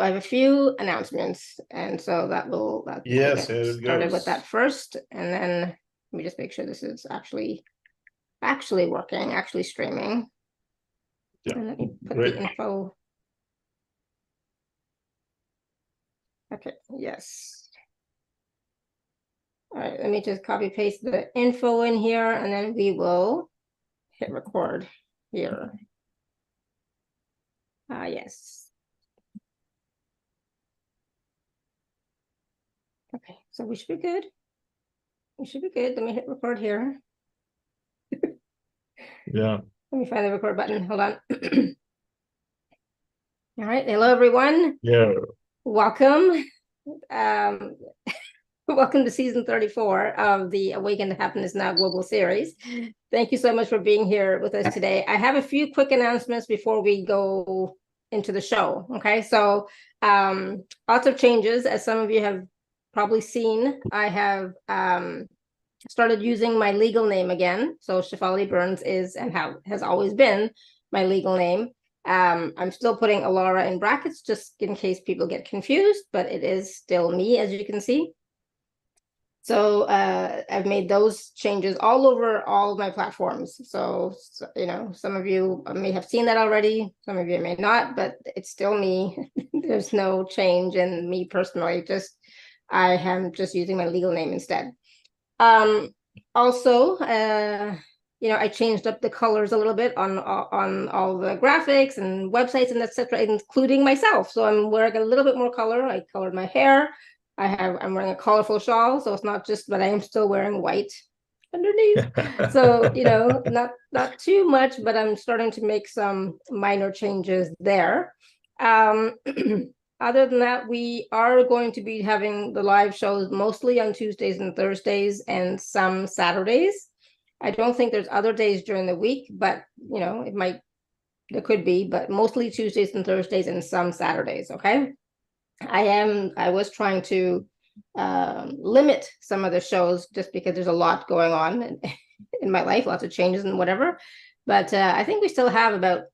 I have a few announcements, and so we'll Yes, get here it started with goes. that first, and then let me just make sure this is actually working, actually streaming. Yeah, And let me put great. the info. Okay, yes. All right, let me just copy paste the info in here, and then we will hit record here. Yes. Okay, so we should be good. We should be good. Let me hit record here. Yeah. Let me find the record button. Hold on. All right. Hello, everyone. Yeah. Welcome. Um, welcome to season 34 of the Awaken to Happiness Now Global Series. Thank you so much for being here with us today. I have a few quick announcements before we go into the show. Okay. So lots of changes, as some of you have probably seen. I have started using my legal name again. So Shefali Burns is and has always been my legal name. I'm still putting Alara in brackets just in case people get confused, but it is still me, as you can see. So I've made those changes all over all of my platforms. So, you know, some of you may have seen that already. Some of you may not, but it's still me. There's no change in me personally. I am just using my legal name instead. Also, you know, I changed up the colors a little bit on all the graphics and websites and etc., including myself. So I'm wearing a little bit more color. I colored my hair. I'm wearing a colorful shawl, so it's not just, but I am still wearing white underneath. So, you know, not too much, but I'm starting to make some minor changes there. Other than that, we are going to be having the live shows mostly on Tuesdays and Thursdays and some Saturdays. I don't think there's other days during the week, but you know, there could be, but mostly Tuesdays and Thursdays and some Saturdays. Okay. I was trying to limit some of the shows just because there's a lot going on in my life, lots of changes and whatever. But I think we still have about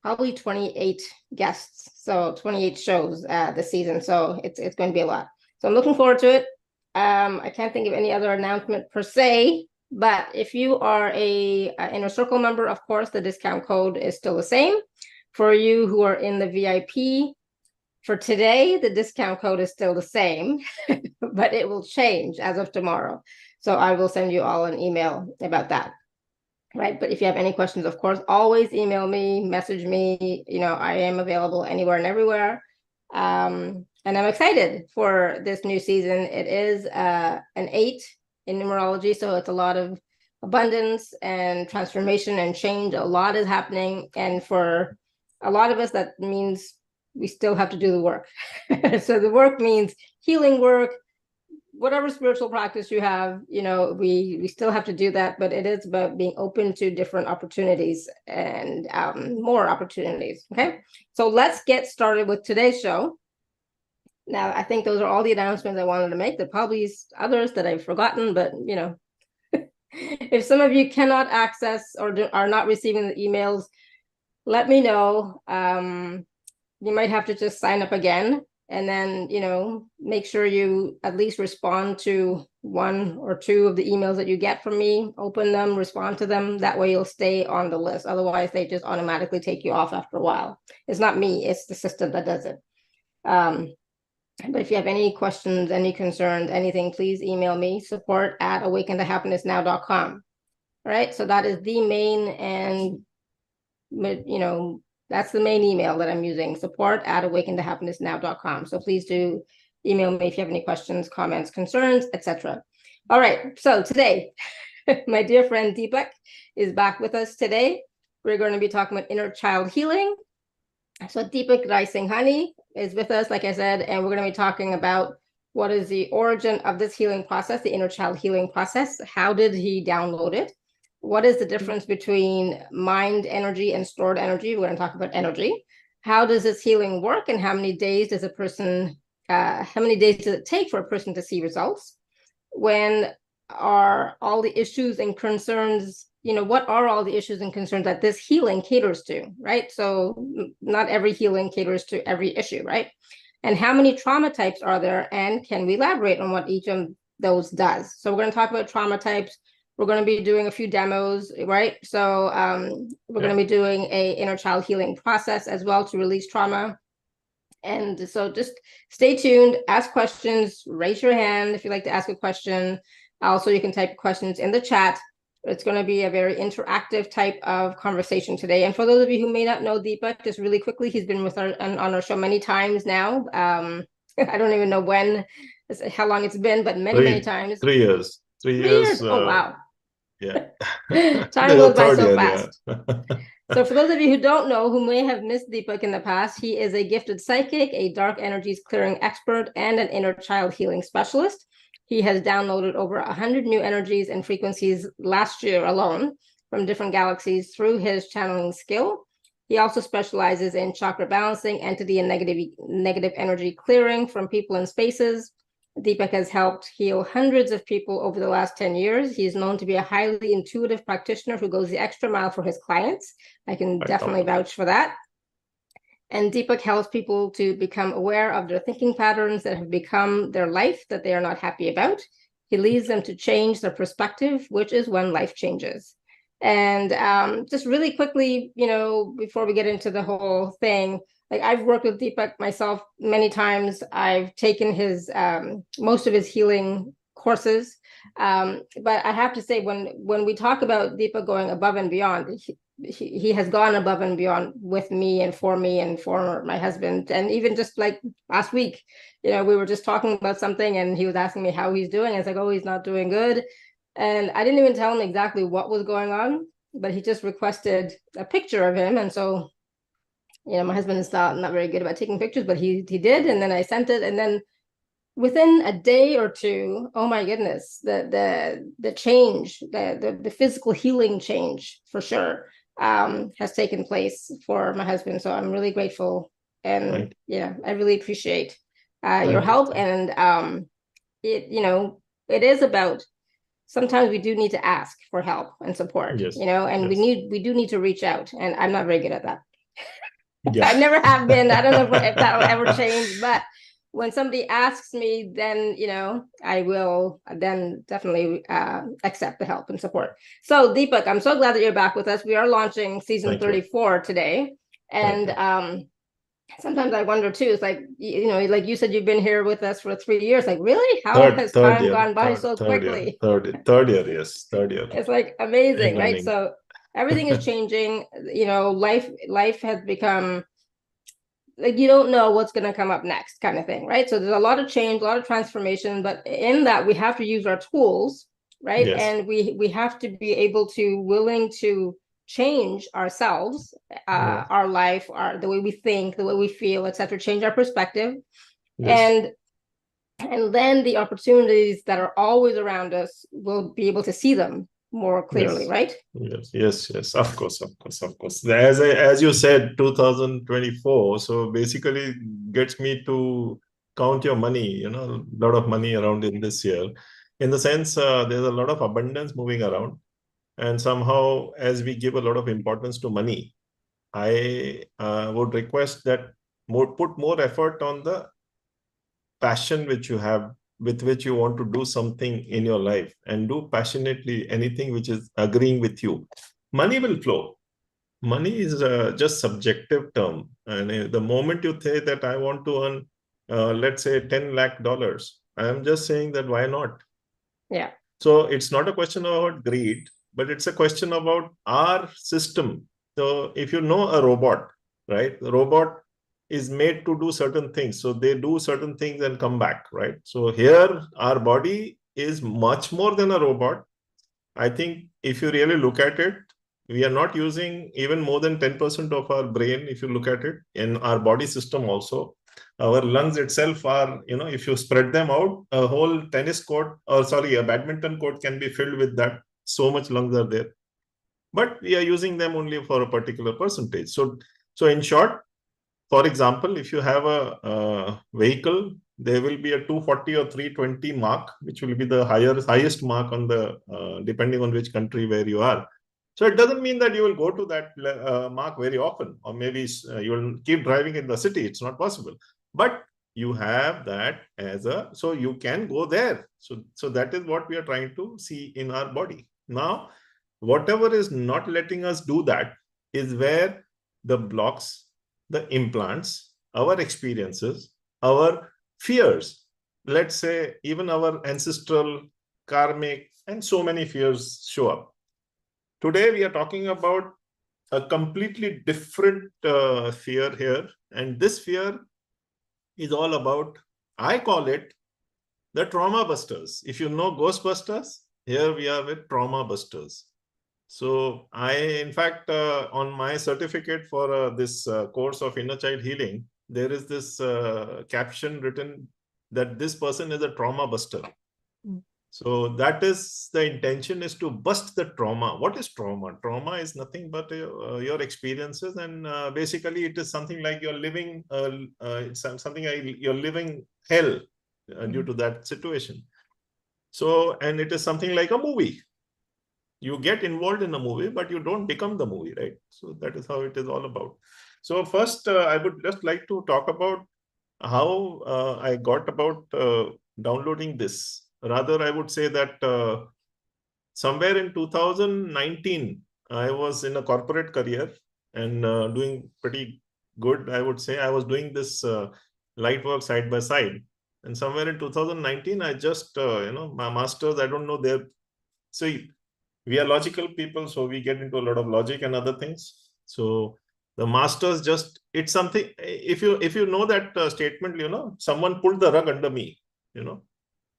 probably 28 guests, so 28 shows this season. So it's going to be a lot. So I'm looking forward to it. I can't think of any other announcement per se, but if you are a Inner Circle member, of course, the discount code is still the same. For you who are in the VIP, for today, the discount code is still the same, but it will change as of tomorrow. So I will send you all an email about that. Right. But if you have any questions, of course, always email me, message me. You know, I am available anywhere and everywhere. And I'm excited for this new season. It is an 8 in numerology. So it's a lot of abundance and transformation and change. A lot is happening. And for a lot of us, that means we still have to do the work. So the work means healing work, whatever spiritual practice you have, you know, we still have to do that, but it is about being open to different opportunities and more opportunities. Okay, so let's get started with today's show. Now, I think those are all the announcements I wanted to make. There probably others that I've forgotten, but you know, if some of you cannot access or are not receiving the emails, let me know. You might have to just sign up again, and then, you know, make sure you at least respond to 1 or 2 of the emails that you get from me, open them, respond to them. That way you'll stay on the list. Otherwise, they just automatically take you off after a while. It's not me, it's the system that does it. But if you have any questions, any concerns, anything, please email me, support@awakentohappinessnow.com. All right, so that is the main, and you know, that's the main email that I'm using, support@awakentohappinessnow.com. So please do email me if you have any questions, comments, concerns, etc. All right, so today, my dear friend Deepakk is back with us today. We're going to be talking about inner child healing. So Deepakk Raisinghani is with us, like I said, and we're going to be talking about what is the origin of this healing process, the inner child healing process. How did he download it? What is the difference between mind energy and stored energy? We're going to talk about energy. How does this healing work, and how many days does it take for a person to see results? When are all the issues and concerns, what are all the issues and concerns that this healing caters to, right? So not every healing caters to every issue, right? And how many trauma types are there? And can we elaborate on what each of those does? So we're going to talk about trauma types. We're going to be doing a few demos, right? So we're going to be doing a inner child healing process as well to release trauma. And so just stay tuned, ask questions, raise your hand if you'd like to ask a question. Also, you can type questions in the chat. It's going to be a very interactive type of conversation today. And for those of you who may not know Deepakk, just really quickly, he's been with on our show many times now. I don't even know how long it's been, but many times. 3 years. 3 years. Oh, wow. Yeah. Time goes by so year, fast. Yeah. So for those of you who don't know, who may have missed Deepakk in the past, he is a gifted psychic, a dark energies clearing expert, and an inner child healing specialist. He has downloaded over 100 new energies and frequencies last year alone from different galaxies through his channeling skill. He also specializes in chakra balancing, entity and negative energy clearing from people and spaces. Deepakk has helped heal hundreds of people over the last 10 years. He is known to be a highly intuitive practitioner who goes the extra mile for his clients. I can definitely vouch for that. And Deepakk helps people to become aware of their thinking patterns that have become their life that they are not happy about. He leads them to change their perspective, which is when life changes. And just really quickly, before we get into the whole thing, like I've worked with Deepakk myself many times. I've taken his most of his healing courses. But I have to say, when we talk about Deepakk going above and beyond, he has gone above and beyond with me and for my husband. And even just like last week, we were just talking about something and he was asking me how he's doing. I was like, oh, he's not doing good. And I didn't even tell him exactly what was going on, but he just requested a picture of him. And so, my husband is not very good about taking pictures, but he did. And then I sent it. And then within a day or two, oh my goodness, the change, the physical healing change for sure has taken place for my husband. So I'm really grateful. And I really appreciate your help. And it is about, sometimes we do need to ask for help and support, and we do need to reach out. And I'm not very good at that. I never have been. I don't know if that'll ever change, but when somebody asks me, then, I will then definitely accept the help and support. So Deepakk, I'm so glad that you're back with us. We are launching season 34 today. And sometimes I wonder too, it's like, like you said, you've been here with us for 3 years. Like, really? How has time gone by so quickly? Third year, yes. Third year. It's like amazing, right? So everything is changing. Life has become, like, you don't know what's going to come up next kind of thing, right? So there's a lot of change, a lot of transformation, but in that we have to use our tools, right? Yes. And we have to be willing to change ourselves, our life, the way we think, the way we feel, etc. Change our perspective. Yes. And then the opportunities that are always around us, we'll be able to see them more clearly, right? Yes. Of course. As you said, 2024. So basically, gets me to count your money. A lot of money around in this year. In the sense, there's a lot of abundance moving around, and somehow, as we give a lot of importance to money, I would request that put more effort on the passion which you have, with which you want to do something in your life, and do passionately anything which is agreeing with you. Money will flow. Money is just subjective term. And the moment you say that I want to earn, let's say $10 lakh, I am just saying that why not? Yeah. So it's not a question about greed, but it's a question about our system. So if you know a robot, right? The robot is made to do certain things. So they do certain things and come back, right? So here, our body is much more than a robot. I think if you really look at it, we are not using even more than 10% of our brain, if you look at it, in our body system also. Our lungs itself are, if you spread them out, a whole a badminton court can be filled with that. So much lungs are there. But we are using them only for a particular percentage. So in short, for example, if you have a vehicle, there will be a 240 or 320 mark, which will be the highest mark on the, depending on which country where you are. So it doesn't mean that you will go to that mark very often, or maybe you will keep driving in the city. It's not possible. But you have that as a, so you can go there. So that is what we are trying to see in our body. Now, whatever is not letting us do that is where the blocks, the implants, our experiences, our fears, let's say even our ancestral, karmic, and so many fears show up. Today, we are talking about a completely different fear here. And this fear is all about, I call it the trauma busters. If you know Ghostbusters, here we are with trauma busters. So I, in fact, on my certificate for this course of inner child healing, there is this caption written that this person is a trauma buster. So that is the intention, is to bust the trauma. What is trauma? Trauma is nothing but your experiences, and basically it is something like you're living, it's something like you're living hell due to that situation. So, and it is something like a movie. You get involved in a movie, but you don't become the movie, right? So that is how it is all about. So first, I would just like to talk about how I got about downloading this. Rather, I would say that somewhere in 2019, I was in a corporate career and doing pretty good, I would say. I was doing this light work side by side. And somewhere in 2019, I just, my masters, I don't know, so we are logical people, so we get into a lot of logic and other things. So the masters just, it's something, if you know that statement, someone pulled the rug under me,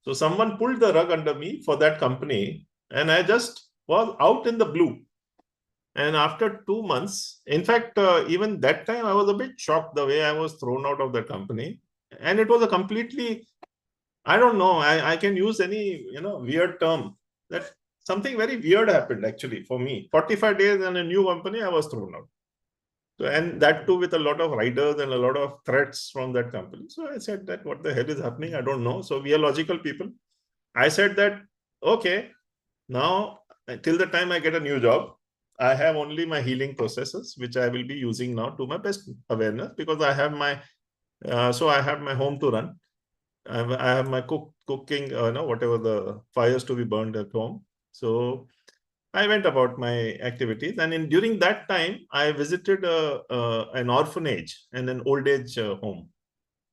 so someone pulled the rug under me for that company, and I just was out in the blue. And after 2 months, in fact, even that time, I was a bit shocked the way I was thrown out of the company. And it was a completely, I don't know, I can use any, weird term, that something very weird happened actually for me. 45 days in a new company, I was thrown out. So, and that too with a lot of riders and a lot of threats from that company. So I said that what the hell is happening? I don't know. So we are logical people. I said that, okay, now till the time I get a new job, I have only my healing processes, which I will be using now to my best awareness, because I have my, so I have my home to run. I have my cooking, whatever the fires to be burned at home. So I went about my activities, and during that time, I visited an orphanage and an old age home.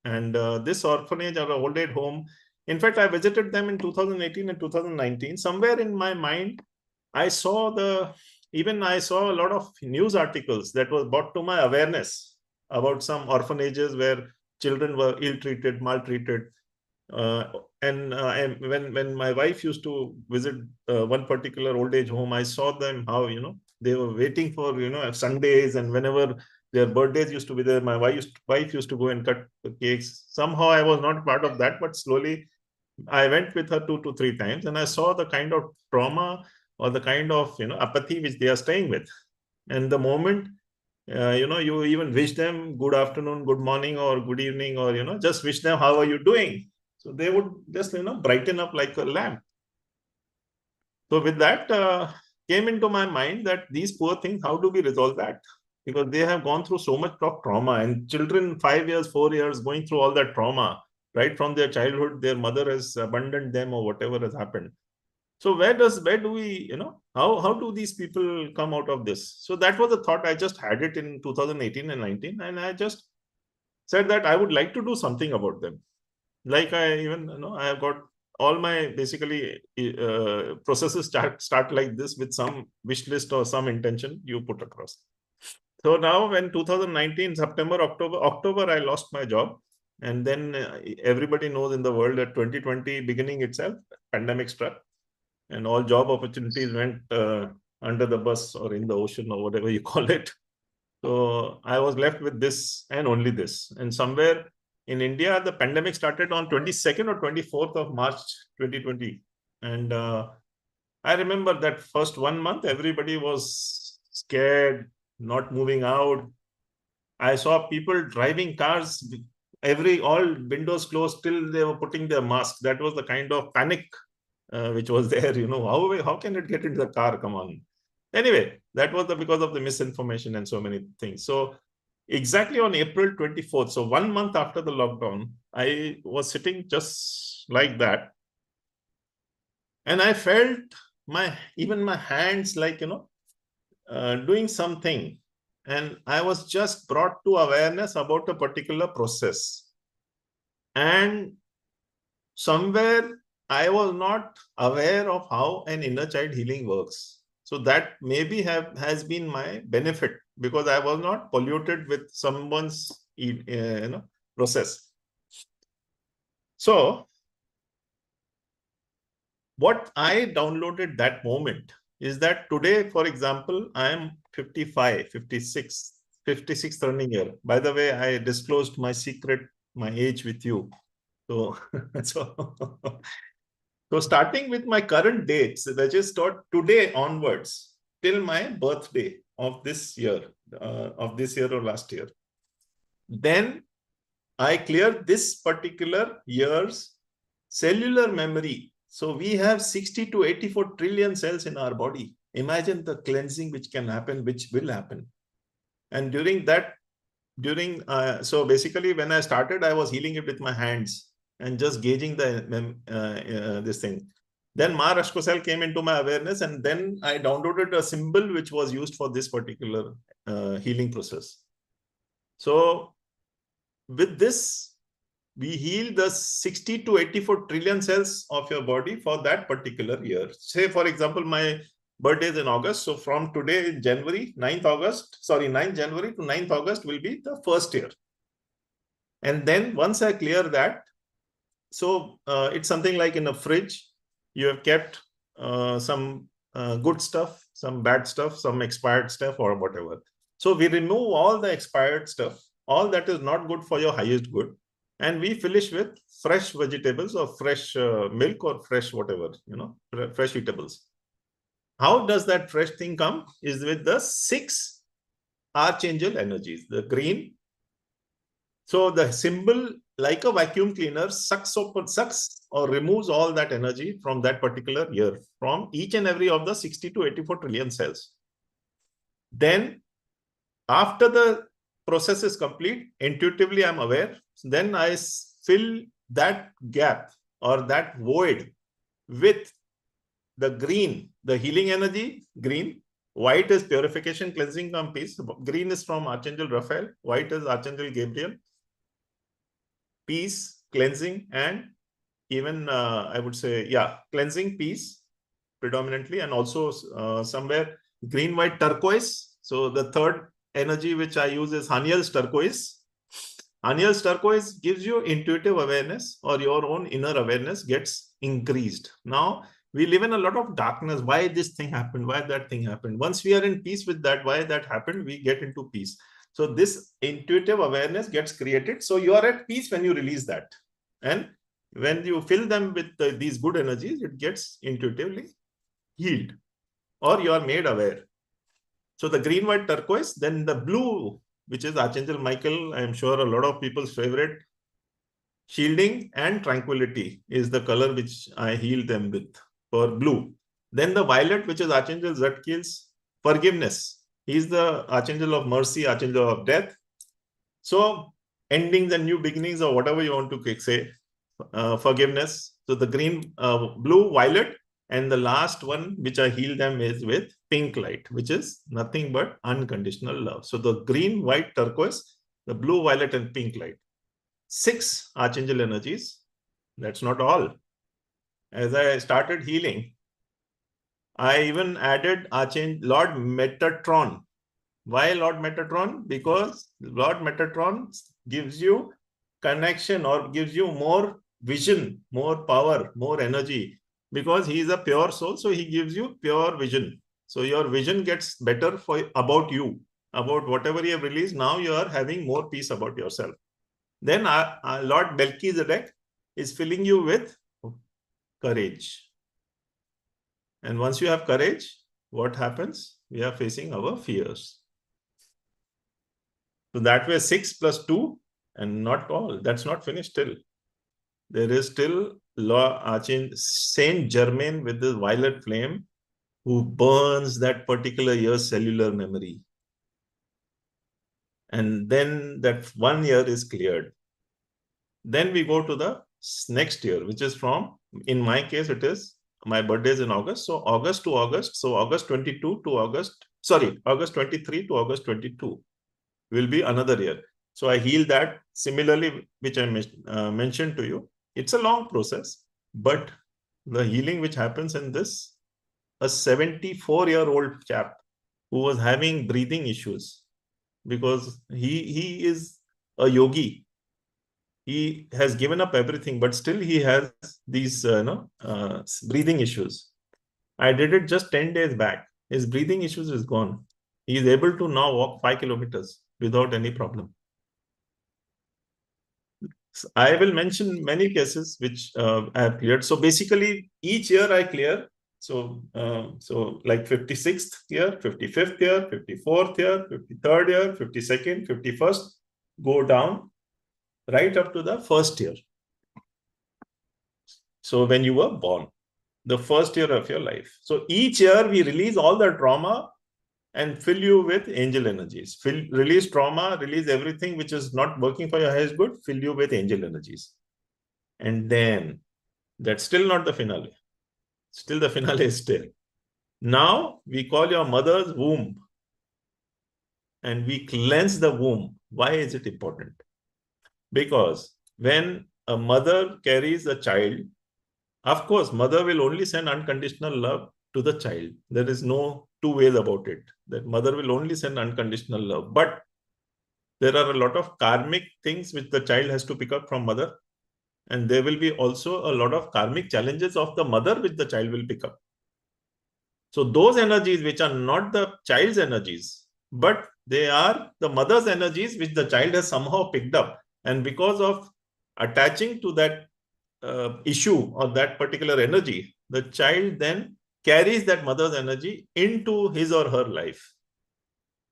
And this orphanage or old age home, in fact, I visited them in 2018 and 2019. Somewhere in my mind, I saw a lot of news articles that was brought to my awareness about some orphanages where children were ill-treated, maltreated. And when my wife used to visit one particular old age home, I saw them how they were waiting for Sundays, and whenever their birthdays used to be there, my wife used to go and cut the cakes. Somehow I was not part of that, but slowly I went with her 2 to 3 times, and I saw the kind of trauma or the kind of apathy which they are staying with. And the moment you even wish them good afternoon, good morning, or good evening, or just wish them how are you doing. So they would just brighten up like a lamp. So with that came into my mind that these poor things, how do we resolve that? Because they have gone through so much of trauma, and children 5 years, 4 years going through all that trauma right from their childhood, their mother has abandoned them or whatever has happened. So where do we, how do these people come out of this? So that was a thought. I just had it in 2018 and 19, and I just said that I would like to do something about them. Like I even, I have got all my basically processes start like this, with some wish list or some intention you put across. So now when 2019, September, October, I lost my job. And then everybody knows in the world that 2020 beginning itself, pandemic struck, and all job opportunities went under the bus or in the ocean or whatever you call it. So I was left with this and only this. And somewhere in India, the pandemic started on 22nd or 24th of March 2020. And I remember that first 1 month, everybody was scared, not moving out. I saw people driving cars, all windows closed till they were putting their mask. That was the kind of panic which was there. How can it get into the car? Come on. Anyway, that was because of the misinformation and so many things. So exactly on April 24th, so 1 month after the lockdown, I was sitting just like that. And I felt even my hands like, doing something. And I was just brought to awareness about a particular process. And somewhere I was not aware of how an inner child healing works. So that maybe has been my benefit, because I was not polluted with someone's process. So what I downloaded that moment is that today, for example, I am 55, 56 turning year. By the way, I disclosed my secret, my age with you. So, so starting with my current dates, which is today onwards till my birthday of this year or last year, then I clear this particular year's cellular memory. So we have 60 to 84 trillion cells in our body. Imagine the cleansing which can happen, which will happen. And so basically when I started, I was healing it with my hands and just gauging this thing. Then Ma Rashkosal came into my awareness, and then I downloaded a symbol which was used for this particular healing process. So with this, we heal the 60 to 84 trillion cells of your body for that particular year. Say, for example, my birthday is in August. So from today in January, 9th January to 9th August will be the first year. And then once I clear that, so it's something like in a fridge, you have kept some good stuff, some bad stuff, some expired stuff or whatever. So we remove all the expired stuff, all that is not good for your highest good. And we finish with fresh vegetables or fresh milk or fresh whatever, fresh eatables. How does that fresh thing come? Is with the 6 archangel energies, the green. So the symbol, like a vacuum cleaner, sucks or removes all that energy from that particular year, from each and every of the 60 to 84 trillion cells. Then after the process is complete, intuitively I'm aware, then I fill that gap or that void with the green, the healing energy, green. White is purification, cleansing, and peace. Green is from Archangel Raphael. White is Archangel Gabriel. Peace, cleansing, and even I would say, cleansing, peace predominantly, and also somewhere green, white, turquoise. So the third energy which I use is Haniel's turquoise. Haniel's turquoise gives you intuitive awareness, or your own inner awareness gets increased. Now, we live in a lot of darkness. Why this thing happened? Why that thing happened? Once we are in peace with that, why that happened, we get into peace. So this intuitive awareness gets created. So you are at peace when you release that. And when you fill them with these good energies, it gets intuitively healed, or you are made aware. So the green, white, turquoise, then the blue, which is Archangel Michael, I am sure a lot of people's favorite. Shielding and tranquility is the color which I heal them with, for blue. Then the violet, which is Archangel Zadkiel's forgiveness. He is the Archangel of mercy, Archangel of death. So endings and new beginnings, or whatever you want to say, forgiveness. So the green, blue, violet, and the last one which I heal them is with pink light, which is nothing but unconditional love. So the green, white, turquoise, the blue, violet, and pink light. 6 archangel energies. That's not all. As I started healing, I even added Archangel Lord Metatron. Why Lord Metatron? Because Lord Metatron gives you connection, or gives you more vision, more power, more energy, because he is a pure soul. So he gives you pure vision. So your vision gets better about you, about whatever you have released. Now you are having more peace about yourself. Then Lord Melchizedek is filling you with courage. And once you have courage, what happens? We are facing our fears. So that way 6 plus 2, and not all. That's not finished still. There is still Saint Germain with the violet flame, who burns that particular year's cellular memory. And then that 1 year is cleared. Then we go to the next year, which is from, in my case, it is my birthday is in August. So August to August. So August 22 to August 23 to August 22 will be another year. So I heal that. Similarly, which I mentioned to you, it's a long process, but the healing which happens in this, a 74-year-old chap who was having breathing issues because he is a yogi. He has given up everything, but still he has these breathing issues. I did it just 10 days back. His breathing issues is gone. He is able to now walk 5 kilometers without any problem. I will mention many cases which I have cleared. So basically, each year I clear. So like 56th year, 55th year, 54th year, 53rd year, 52nd, 51st, go down right up to the first year. So when you were born, the first year of your life. So each year we release all the trauma and fill you with angel energies. Release trauma, release everything which is not working for your highest good, fill you with angel energies. And then that's still not the finale. Still the finale is still. Now we call your mother's womb and we cleanse the womb. Why is it important? Because when a mother carries a child, of course, mother will only send unconditional love to the child. There is no two ways about it. That mother will only send unconditional love. But there are a lot of karmic things which the child has to pick up from mother. And there will be also a lot of karmic challenges of the mother which the child will pick up. So those energies which are not the child's energies, but they are the mother's energies which the child has somehow picked up. And because of attaching to that issue or that particular energy, the child then carries that mother's energy into his or her life.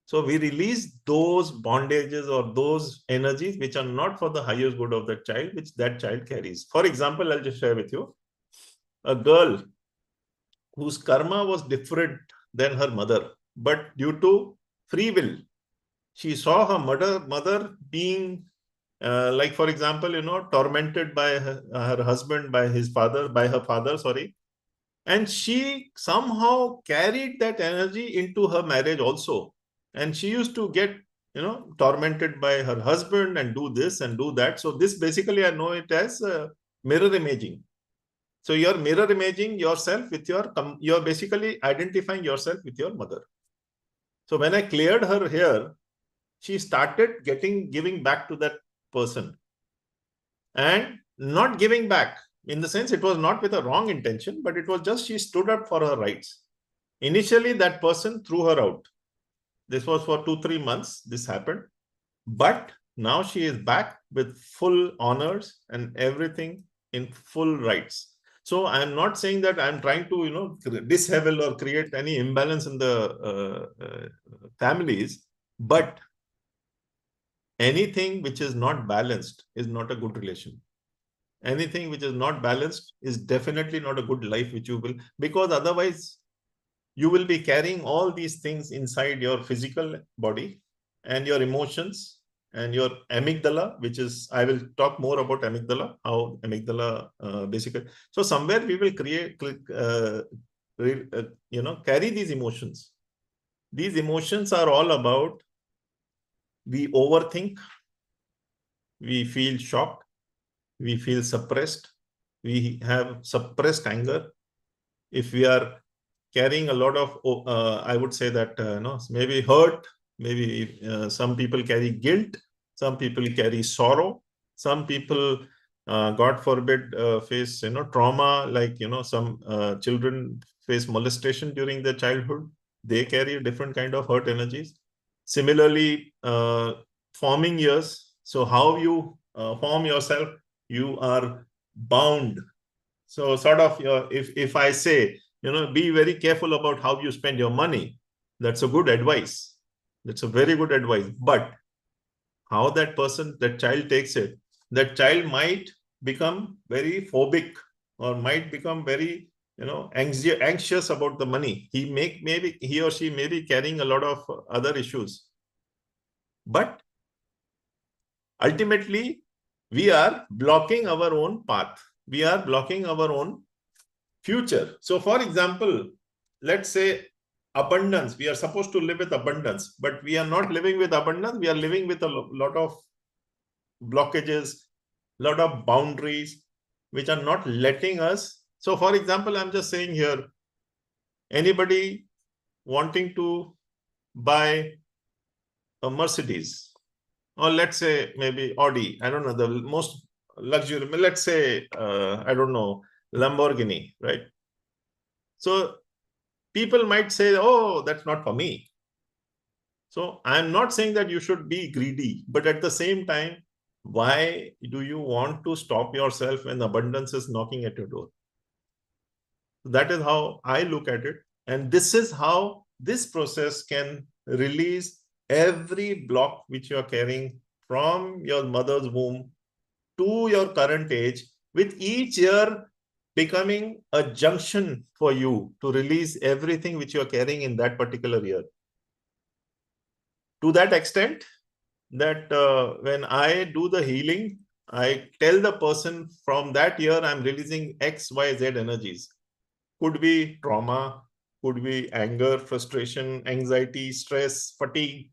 So we release those bondages or those energies which are not for the highest good of that child, which that child carries. For example, I'll just share with you a girl whose karma was different than her mother, but due to free will, she saw her mother being like, for example, tormented by her husband, by her father, sorry. And she somehow carried that energy into her marriage also. And she used to get, tormented by her husband and do this and do that. So this basically, I know it as mirror imaging. So you're mirror imaging yourself with you're basically identifying yourself with your mother. So when I cleared her here, she started giving back to that person. And not giving back, in the sense it was not with a wrong intention, but it was just she stood up for her rights. Initially, that person threw her out. This was for 2-3 months, this happened. But now she is back with full honors and everything in full rights. So I'm not saying that I'm trying to, dishevel or create any imbalance in the families, but anything which is not balanced is not a good relation. Anything which is not balanced is definitely not a good life which you will, because otherwise you will be carrying all these things inside your physical body and your emotions and your amygdala, which is, I will talk more about amygdala, how amygdala basically. So somewhere we will carry these emotions. These emotions are all about, we overthink, we feel shocked, we feel suppressed, we have suppressed anger. If we are carrying a lot of, I would say that, maybe hurt, maybe some people carry guilt, some people carry sorrow, some people, God forbid, face, trauma, like, some children face molestation during their childhood. They carry a different kind of hurt energies. Similarly, forming years. So how you form yourself, you are bound. So sort of, if I say, be very careful about how you spend your money, that's a good advice. That's a very good advice. But how that child takes it, that child might become very phobic or might become very anxious about the money. Maybe he or she may be carrying a lot of other issues. But ultimately, we are blocking our own path. We are blocking our own future. So, for example, let's say abundance. We are supposed to live with abundance, but we are not living with abundance. We are living with a lot of blockages, lot of boundaries, which are not letting us. So, for example, I'm just saying here, anybody wanting to buy a Mercedes, or let's say maybe Audi, I don't know, the most luxury, let's say, I don't know, Lamborghini, right? So people might say, oh, that's not for me. So I'm not saying that you should be greedy, but at the same time, why do you want to stop yourself when abundance is knocking at your door? That is how I look at it. And this is how this process can release every block which you are carrying from your mother's womb to your current age, with each year becoming a junction for you to release everything which you are carrying in that particular year. To that extent, that when I do the healing, I tell the person from that year, I'm releasing X, Y, Z energies. Could be trauma, could be anger, frustration, anxiety, stress, fatigue.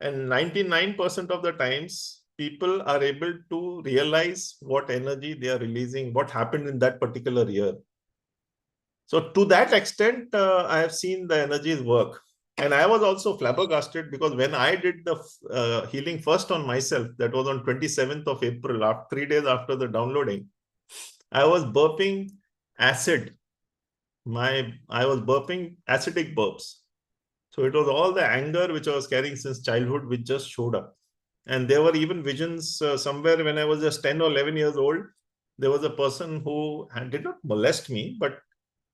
And 99% of the times, people are able to realize what energy they are releasing, what happened in that particular year. So to that extent, I have seen the energies work. And I was also flabbergasted because when I did the healing first on myself, that was on 27th of April, 3 days after the downloading, I was burping acid. I was burping acidic burps. So it was all the anger which I was carrying since childhood, which just showed up. And there were even visions somewhere when I was just 10 or 11 years old. There was a person who did not molest me, but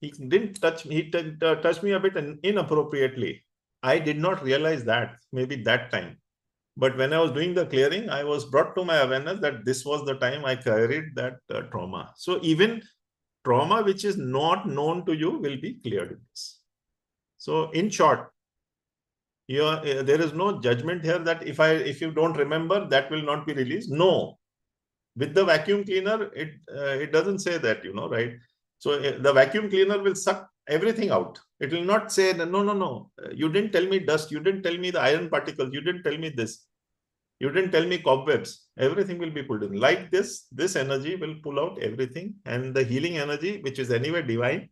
he didn't touch me. He touched me a bit inappropriately. I did not realize that maybe that time. But when I was doing the clearing, I was brought to my awareness that this was the time I carried that trauma. So even trauma which is not known to you will be cleared in this. So in short, there is no judgment here that if you don't remember, that will not be released. No, with the vacuum cleaner, it doesn't say that, right? So the vacuum cleaner will suck everything out. It will not say, no, you didn't tell me dust, you didn't tell me the iron particles, you didn't tell me this, you didn't tell me cobwebs. Everything will be pulled in. Like this energy will pull out everything. And the healing energy, which is anyway divine,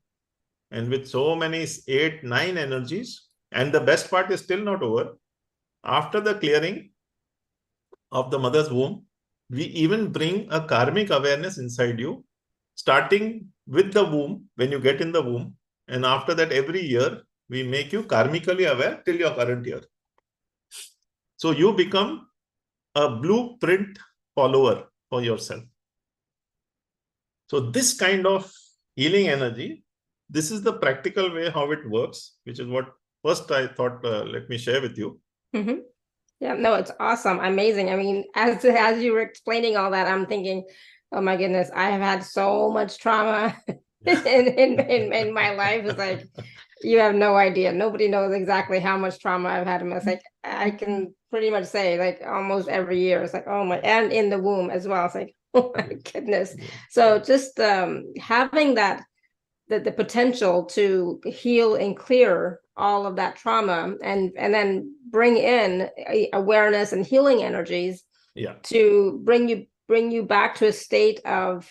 and with so many 8, 9 energies, and the best part is still not over. After the clearing of the mother's womb, we even bring a karmic awareness inside you, starting with the womb, when you get in the womb. And after that, every year, we make you karmically aware till your current year. So you become a blueprint follower for yourself. So this kind of healing energy, this is the practical way how it works, which is what first I thought, let me share with you. Mm-hmm. Yeah, no, it's awesome, amazing. I mean, as you were explaining all that, I'm thinking, oh my goodness, I have had so much trauma in my life. It's like, you have no idea. Nobody knows exactly how much trauma I've had. It's like, I can pretty much say, like, almost every year. It's like, oh my, and in the womb as well. It's like, oh my goodness. So just having that, the potential to heal and clear all of that trauma, and then bring in awareness and healing energies, to bring you back to a state of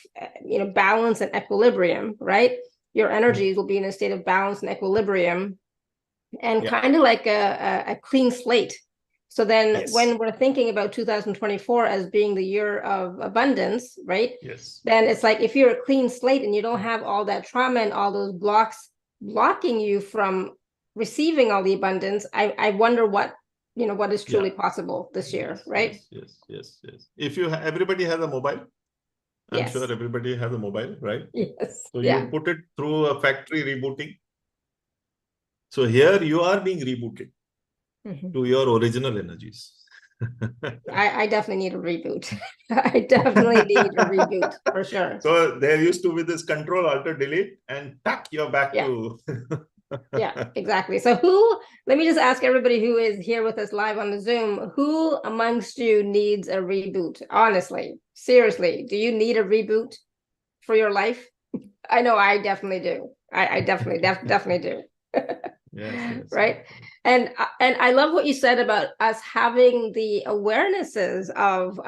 balance and equilibrium, right? Your energies will be in a state of balance and equilibrium, and kind of like a clean slate. So then when we're thinking about 2024 as being the year of abundance, right? Yes. Then it's like, if you're a clean slate and you don't have all that trauma and all those blocks blocking you from receiving all the abundance, I wonder what is truly possible this year, right? Yes. If everybody has a mobile, I'm sure everybody has a mobile, right? Yes. So you put it through a factory rebooting. So here you are being rebooted to your original energies. I definitely need a reboot. I definitely need a reboot for sure. So there used to be this Control Alt Delete, and tuck, you're back Yeah. to. Yeah, exactly. So let me just ask everybody who is here with us live on the Zoom, who amongst you needs a reboot? Honestly, seriously, do you need a reboot for your life? I know I definitely do. I definitely do. Yes, yes. Right. And I love what you said about us having the awarenesses of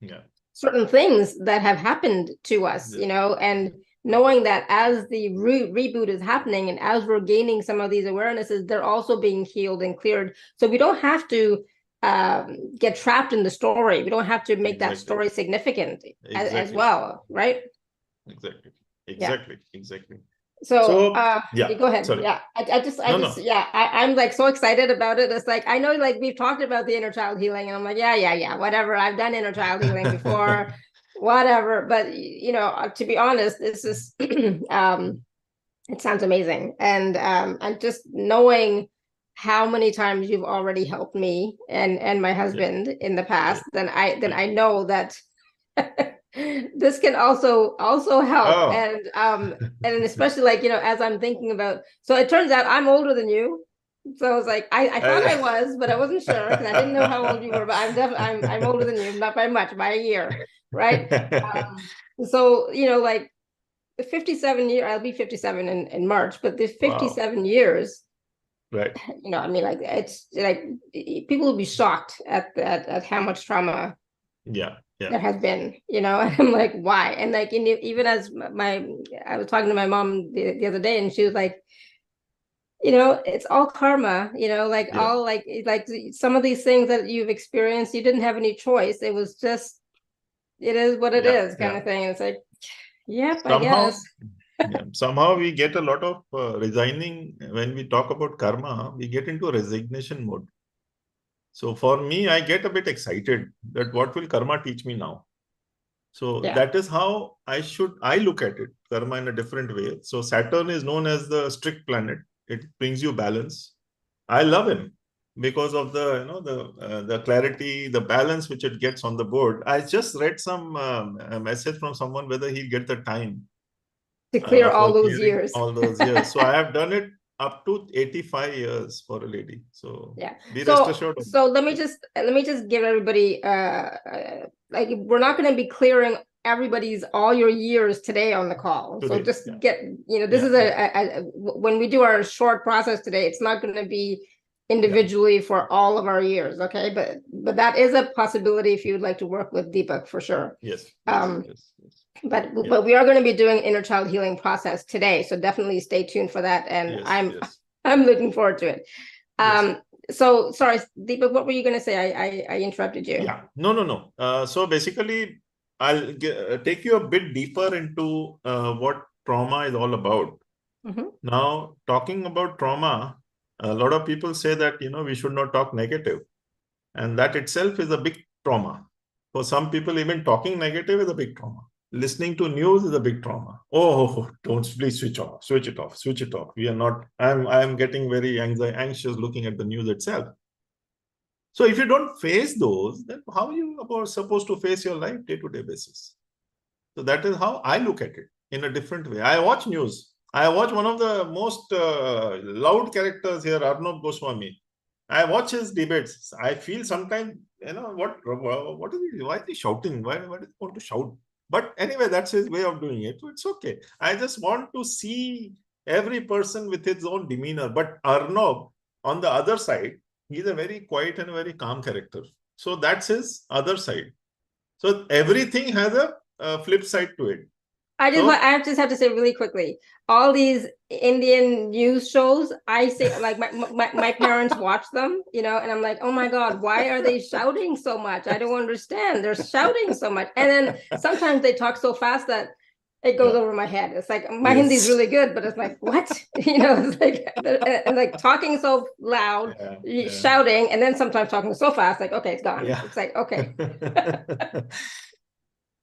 Yeah. certain things that have happened to us, and knowing that as the reboot is happening and as we're gaining some of these awarenesses, they're also being healed and cleared. So we don't have to get trapped in the story. We don't have to make that story significant as well, right? Exactly. Yeah. Exactly. So yeah, go ahead. sorry. Yeah, I'm like so excited about it. It's like I know, like we've talked about the inner child healing, and I'm like, yeah, whatever. I've done inner child healing before, whatever. But to be honest, this is it sounds amazing, and just knowing how many times you've already helped me and my husband in the past, then I know that this can also help. And especially like as I'm thinking about, so it turns out I'm older than you, so I was like I thought I was, but I wasn't sure because I didn't know how old you were, but I'm definitely I'm older than you, not by much, by a year, right? So like 57 years, I'll be 57 in March, but the 57 Wow. years, Right. I mean, like it's like people will be shocked at how much trauma there has been, and I'm like, why? And like, even as I was talking to my mom the other day, and she was like, it's all karma, like all like some of these things that you've experienced, you didn't have any choice. It was just, it is what it is, kind of thing. And it's like, yep, I guess. Somehow we get a lot of resigning when we talk about karma. We get into resignation mode. So for me, I get a bit excited that what will karma teach me now? So that is how I look at it, karma in a different way. So Saturn is known as the strict planet. It brings you balance. I love him because of the the clarity, the balance which it gets on the board. I just read some a message from someone whether he'll get the time to clear all for those clearing years. all those years. So I have done it up to 85 years for a lady. So yeah. be rest assured. So let me just give everybody like we're not going to be clearing everybody's all your years today on the call. Today, so just get this is a when we do our short process today, it's not going to be individually for all of our years, okay? But that is a possibility if you would like to work with Deepakk for sure. Yes. But we are going to be doing inner child healing process today, so definitely stay tuned for that. And I'm looking forward to it. So sorry, Deepakk, what were you going to say? I interrupted you. Yeah, no. So basically, I'll take you a bit deeper into what trauma is all about. Now, talking about trauma, a lot of people say that we should not talk negative, and that itself is a big trauma. For some people, even talking negative is a big trauma. Listening to news is a big trauma. Oh, don't, please switch it off. We are not. I'm getting very anxious looking at the news itself. So if you don't face those, then how are you supposed to face your life day-to-day basis? So that is how I look at it in a different way. I watch news. I watch one of the most loud characters here, Arnab Goswami. I watch his debates. I feel sometimes, what is he? Why is he shouting? Why does he want to shout? But anyway, that's his way of doing it. So it's okay. I just want to see every person with his own demeanor. But Arnab, on the other side, he's a very quiet and very calm character. So that's his other side. So everything has a flip side to it. I just have to say really quickly, all these Indian news shows, I say, like my parents watch them, and I'm like, oh my God, why are they shouting so much? I don't understand. They're shouting so much. And then sometimes they talk so fast that it goes over my head. It's like my Hindi is really good, but it's like, what? It's like talking so loud, shouting, and then sometimes talking so fast, like, okay, it's gone. It's like, okay.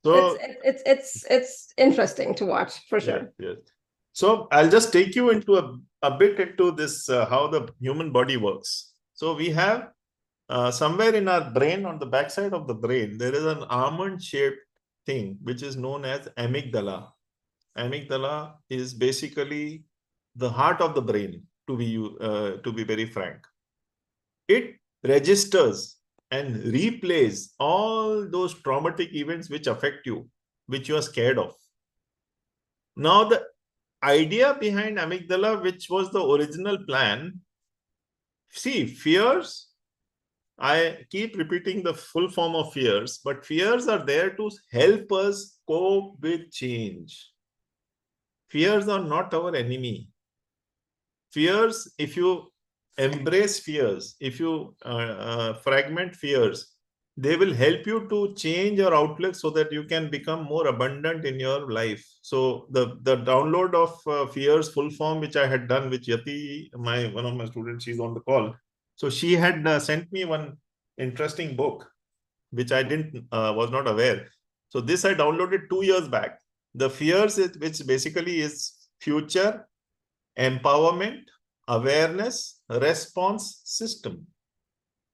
So it's interesting to watch for sure. Yes. So I'll just take you into a bit into this how the human body works. So we have somewhere in our brain, on the backside of the brain, there is an almond-shaped thing which is known as amygdala. Amygdala is basically the heart of the brain, to be very frank. It registers and replays all those traumatic events which affect you, which you are scared of. Now, the idea behind amygdala, which was the original plan, see, fears, I keep repeating the full form of fears, but fears are there to help us cope with change. Fears are not our enemy. Fears, if you embrace fears, if you fragment fears, they will help you to change your outlook so that you can become more abundant in your life. So the download of fears full form, which I had done, which Yati, one of my students, she's on the call. So she had sent me one interesting book, which I was not aware. So this I downloaded 2 years back. The fears, which basically is future empowerment, awareness, response system.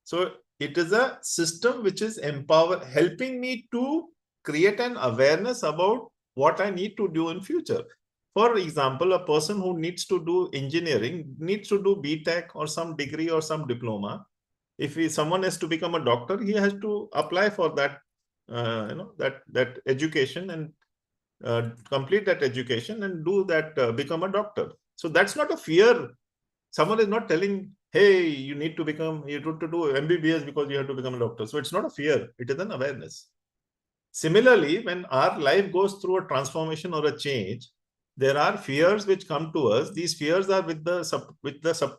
So it is a system which is helping me to create an awareness about what I need to do in future. For example, a person who needs to do engineering needs to do BTech or some degree or some diploma. If someone has to become a doctor, he has to apply for that, that education and complete that education and do that, become a doctor. So that's not a fear. Someone is not telling, hey, you need to do MBBS because you have to become a doctor. So it's not a fear. It is an awareness. Similarly, when our life goes through a transformation or a change, there are fears which come to us. These fears are with the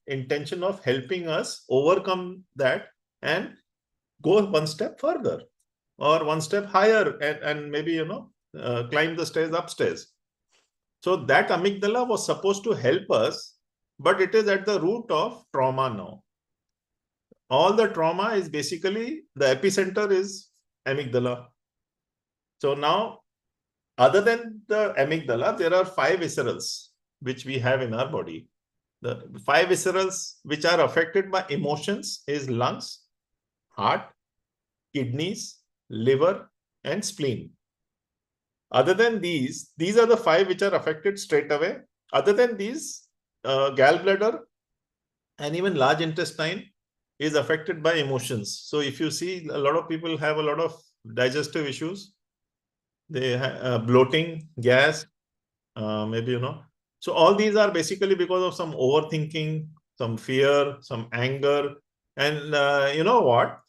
intention of helping us overcome that and go one step further or one step higher and maybe, climb the stairs upstairs. So that amygdala was supposed to help us, but it is at the root of trauma now. All the trauma is basically, the epicenter is amygdala. So now, other than the amygdala, there are 5 viscerals which we have in our body. The 5 viscerals which are affected by emotions is lungs, heart, kidneys, liver, and spleen. Other than these are the 5 which are affected straight away. Other than these, gallbladder and even large intestine is affected by emotions. So if you see, a lot of people have a lot of digestive issues. They have bloating, gas, maybe, So all these are basically because of some overthinking, some fear, some anger. And you know what?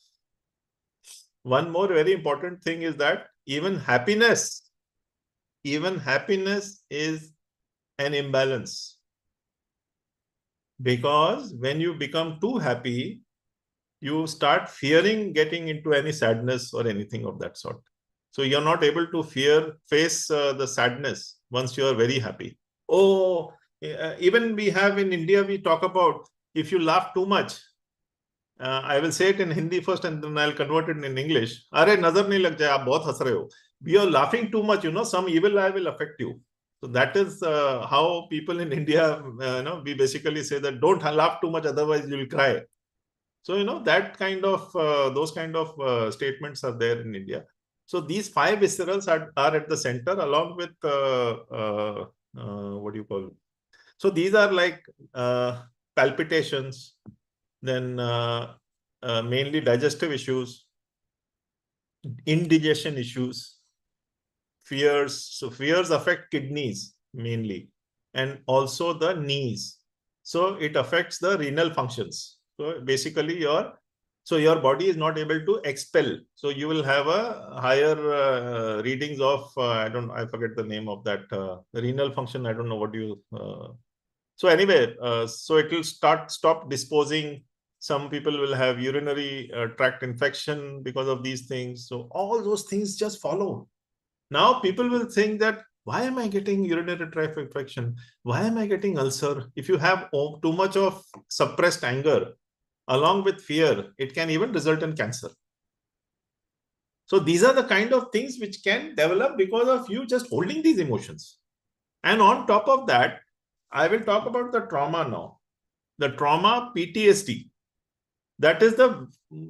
One more very important thing is that even happiness is an imbalance. Because when you become too happy, you start fearing getting into any sadness or anything of that sort. So you're not able to face the sadness once you are very happy. Oh, even we have in India, we talk about if you laugh too much. I will say it in Hindi first and then I'll convert it in English. Arey, nazar nahi lag jaye, aap bahut has rahe ho. We are laughing too much, some evil eye will affect you. So that is how people in India, we basically say that don't laugh too much, otherwise you'll cry. So, that kind of, those kind of statements are there in India. So these 5 viscerals are at the center along with, what do you call it? So these are like palpitations, then mainly digestive issues, indigestion issues, fears. So fears affect kidneys mainly, and also the knees. So it affects the renal functions. So basically your body is not able to expel. So you will have a higher readings of, I forget the name of that renal function. I don't know what you, so anyway, so it will stop disposing. Some people will have urinary tract infection because of these things. So all those things just follow. Now people will think that, why am I getting urinary tract infection? Why am I getting ulcer? If you have too much of suppressed anger, along with fear, it can even result in cancer. So these are the kind of things which can develop because of you just holding these emotions. And on top of that, I will talk about the trauma now. The trauma PTSD. That is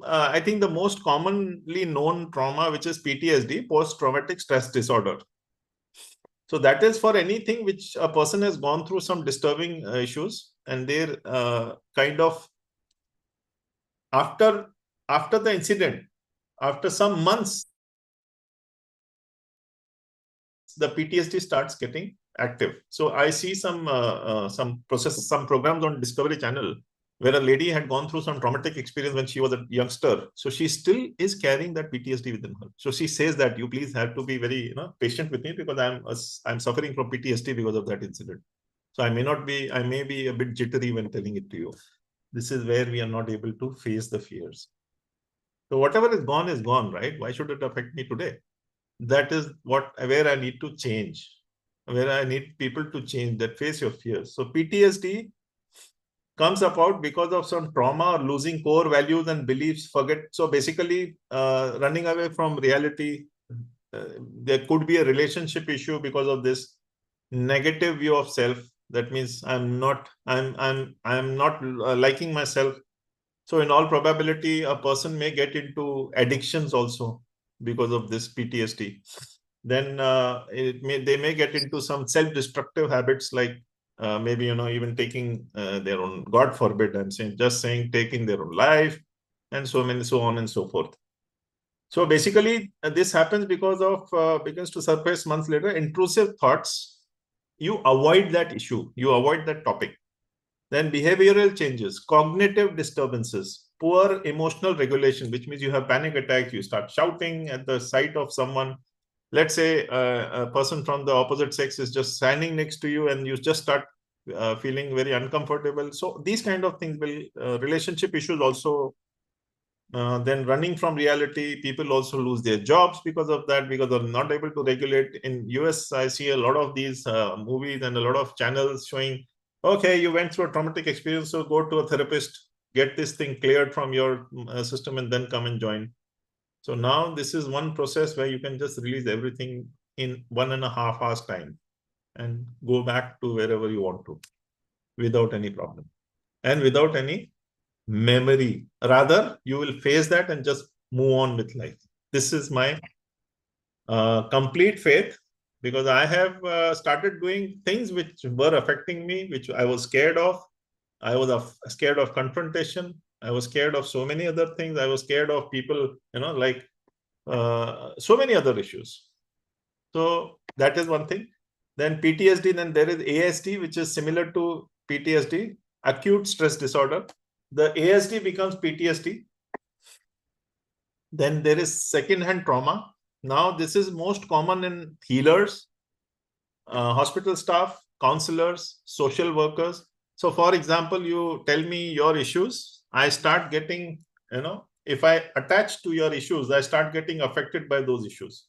I think the most commonly known trauma, which is PTSD, post-traumatic stress disorder. So that is for anything which a person has gone through some disturbing issues, and they're kind of after the incident, after some months, the PTSD starts getting active. So I see some programs on Discovery Channel where a lady had gone through some traumatic experience when she was a youngster. So she still is carrying that PTSD within her. So she says that you please have to be very patient with me because I'm suffering from PTSD because of that incident. So I may be a bit jittery when telling it to you. This is where we are not able to face the fears. So whatever is gone, right? Why should it affect me today? That is where I need to change, where I need people to change, that face your fears. So PTSD comes about because of some trauma or losing core values and beliefs, so basically running away from reality. There could be a relationship issue because of this negative view of self. That means I'm not liking myself. So in all probability, a person may get into addictions also because of this PTSD. Then they may get into some self-destructive habits, like maybe even taking their own, God forbid, I'm saying taking their own life, and so on and so forth. So basically, this happens because of begins to surface months later. Intrusive thoughts. You avoid that issue. You avoid that topic. Then behavioral changes, cognitive disturbances, poor emotional regulation, which means you have panic attacks, you start shouting at the sight of someone. Let's say a person from the opposite sex is just standing next to you and you just start feeling very uncomfortable. So these kind of things will, relationship issues also. Then running from reality, people also lose their jobs because of that, because they're not able to regulate. In US, I see a lot of these movies and a lot of channels showing, okay, you went through a traumatic experience, so go to a therapist, get this thing cleared from your system, and then come and join. So now this is one process where you can just release everything in 1.5 hours time and go back to wherever you want to without any problem and without any memory. Rather, you will face that and just move on with life. This is my complete faith, because I have started doing things which were affecting me, which I was scared of. I was scared of confrontation. I was scared of so many other things. I was scared of people, like so many other issues. So that is one thing. Then PTSD, then there is ASD, which is similar to PTSD, acute stress disorder. The ASD becomes PTSD. Then there is second-hand trauma. Now, this is most common in healers, hospital staff, counselors, social workers. So, for example, you tell me your issues, I start getting, if I attach to your issues, I start getting affected by those issues.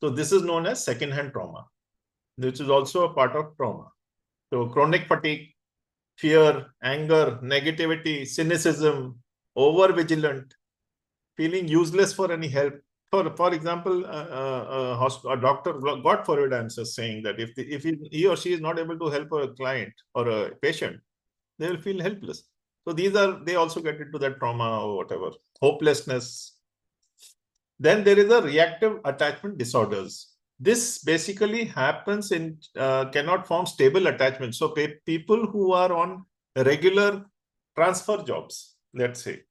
So, this is known as second-hand trauma, which is also a part of trauma. So, chronic fatigue, fear, anger, negativity, cynicism, over-vigilant, feeling useless for any help. For example, a doctor, God forbid, I'm just saying that if he or she is not able to help a client or a patient, they will feel helpless. So they also get into that trauma or whatever, hopelessness. Then there is a reactive attachment disorders. This basically happens in cannot form stable attachment. So people who are on regular transfer jobs, let's say,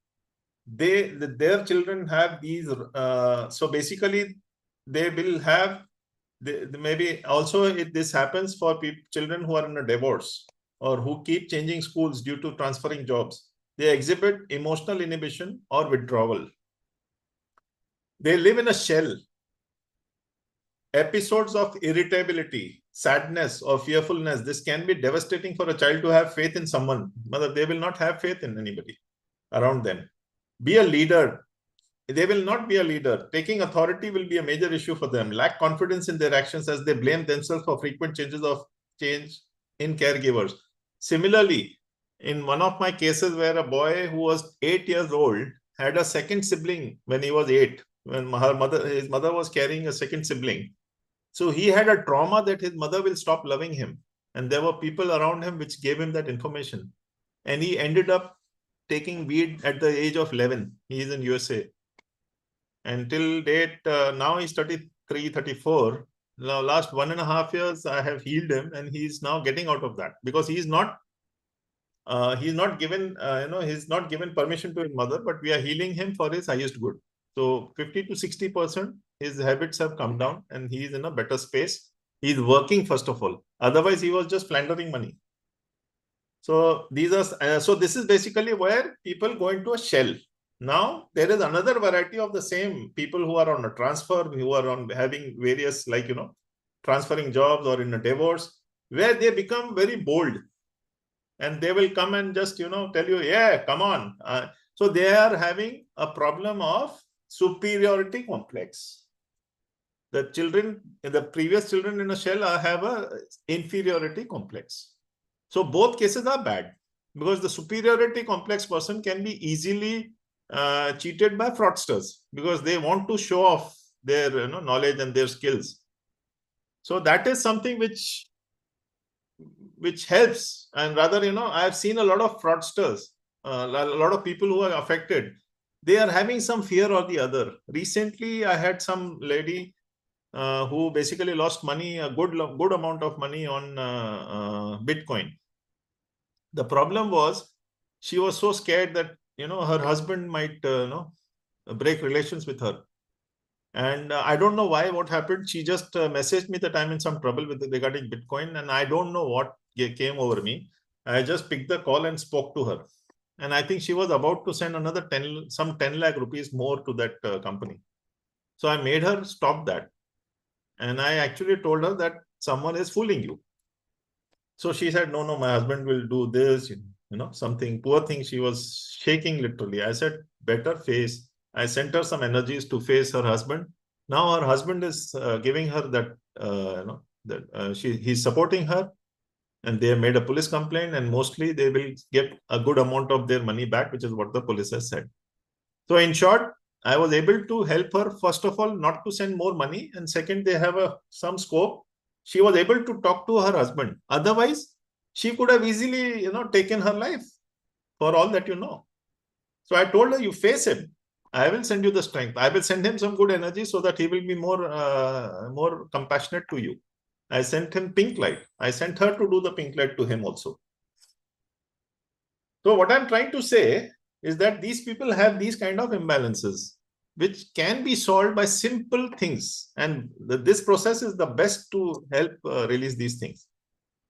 their children have these. So basically, they will have. Maybe also this happens for children who are in a divorce or who keep changing schools due to transferring jobs. They exhibit emotional inhibition or withdrawal. They live in a shell. Episodes of irritability, sadness, or fearfulness. This can be devastating for a child to have faith in someone. But they will not have faith in anybody around them. Be a leader. They will not be a leader. Taking authority will be a major issue for them. Lack confidence in their actions as they blame themselves for frequent change in caregivers. Similarly, in one of my cases where a boy who was 8 years old had a second sibling when he was 8, when his mother was carrying a second sibling. So he had a trauma that his mother will stop loving him. And there were people around him which gave him that information. And he ended up taking weed at the age of 11. He is in USA. Until date, now he's 33, 34. Now, last 1.5 years, I have healed him, and he's now getting out of that because he's not given, he's not given permission to his mother, but we are healing him for his highest good. So 50 to 60%, his habits have come down and he's in a better space. He's working, first of all. Otherwise, he was just plundering money. So these are, so this is basically where people go into a shell. Now, there is another variety of the same people who are on a transfer, who are on having various, like, transferring jobs or in a divorce, where they become very bold. And they will come and just, tell you, yeah, come on. So they are having a problem of superiority complex. The children, the previous children in a shell have a inferiority complex. So both cases are bad because the superiority complex person can be easily cheated by fraudsters because they want to show off their knowledge and their skills. So that is something which helps. And rather, I've seen a lot of fraudsters, a lot of people who are affected. They are having some fear or the other. Recently, I had some lady who basically lost money, a good amount of money on Bitcoin. The problem was she was so scared that, her husband might, break relations with her. And I don't know why, what happened. She just messaged me that I'm in some trouble regarding Bitcoin. And I don't know what came over me. I just picked the call and spoke to her. And I think she was about to send another 10 lakh rupees more to that company. So I made her stop that. And I actually told her that someone is fooling you. So she said, no, my husband will do this, something. Poor thing, she was shaking literally. I said, better face. I sent her some energies to face her husband. Now her husband is giving her that, he's supporting her. And they have made a police complaint, and mostly they will get a good amount of their money back, which is what the police has said. So in short, I was able to help her, first of all, not to send more money. And second, they have some scope. She was able to talk to her husband. Otherwise, she could have easily, taken her life, for all that you know. So I told her, you face him. I will send you the strength. I will send him some good energy so that he will be more compassionate to you. I sent him pink light. I sent her to do the pink light to him also. So what I'm trying to say is that these people have these kind of imbalances, which can be solved by simple things. And this process is the best to help release these things.